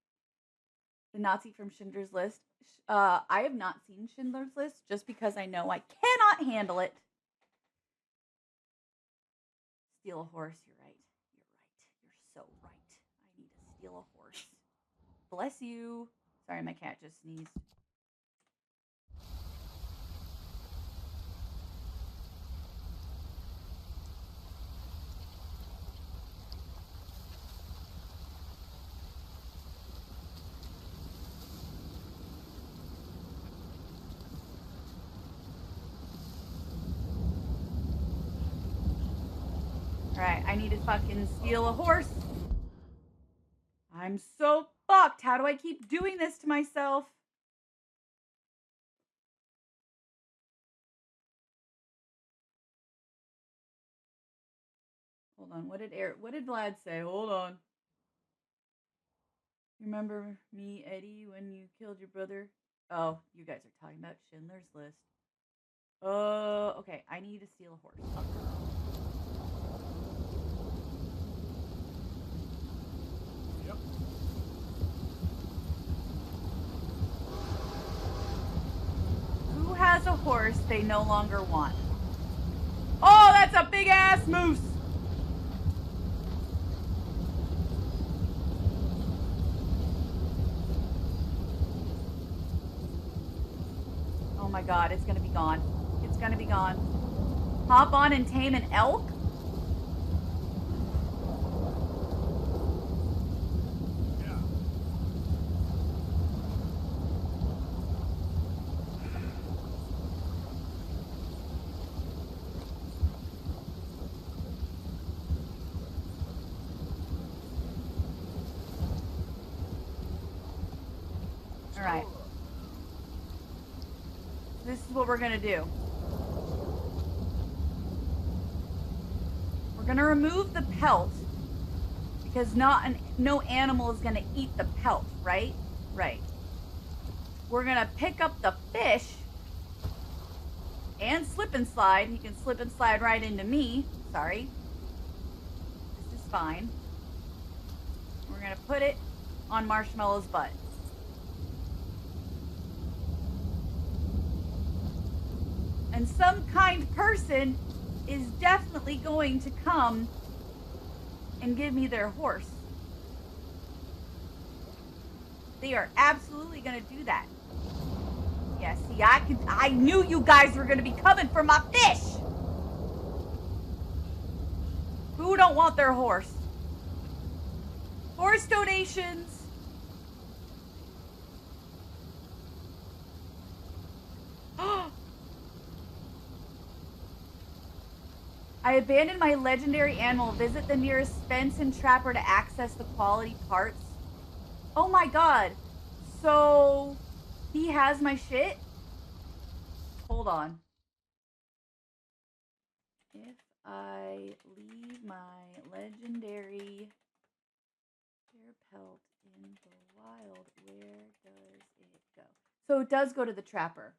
The Nazi from Schindler's List. I have not seen Schindler's List, just because I know I cannot handle it. Steal a horse, you're right. You're so right. I need to steal a horse. Bless you. Sorry, my cat just sneezed. Alright, I need to fucking steal a horse. I'm so fucked. How do I keep doing this to myself? Hold on. What did Vlad say? Hold on. Remember me, Eddie, when you killed your brother? Oh, you guys are talking about Schindler's List. Okay. I need to steal a horse. Yep. Who has a horse they no longer want? Oh, that's a big ass moose! Oh my god, it's gonna be gone. It's gonna be gone. Hop on and tame an elk? Yeah. All right. This is what we're gonna do. We're gonna remove the pelt because no animal is gonna eat the pelt, right? Right. We're gonna pick up the fish and slip and slide. He can slip and slide right into me. Sorry. This is fine. We're gonna put it on Marshmallow's butt. And some kind person is definitely going to come and give me their horse. They are absolutely going to do that. Yeah, see, I knew you guys were going to be coming for my fish. Who don't want their horse? Horse donations. I abandoned my legendary animal. Visit the nearest fence and trapper to access the quality parts. Oh my god. So, he has my shit? Hold on. If I leave my legendary hair pelt in the wild, where does it go? So it does go to the trapper.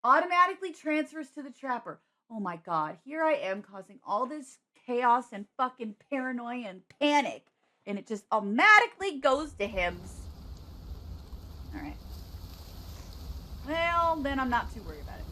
Automatically transfers to the trapper. Oh my god, here I am causing all this chaos and fucking paranoia and panic. And it just automatically goes to him. Alright. Well, then I'm not too worried about it.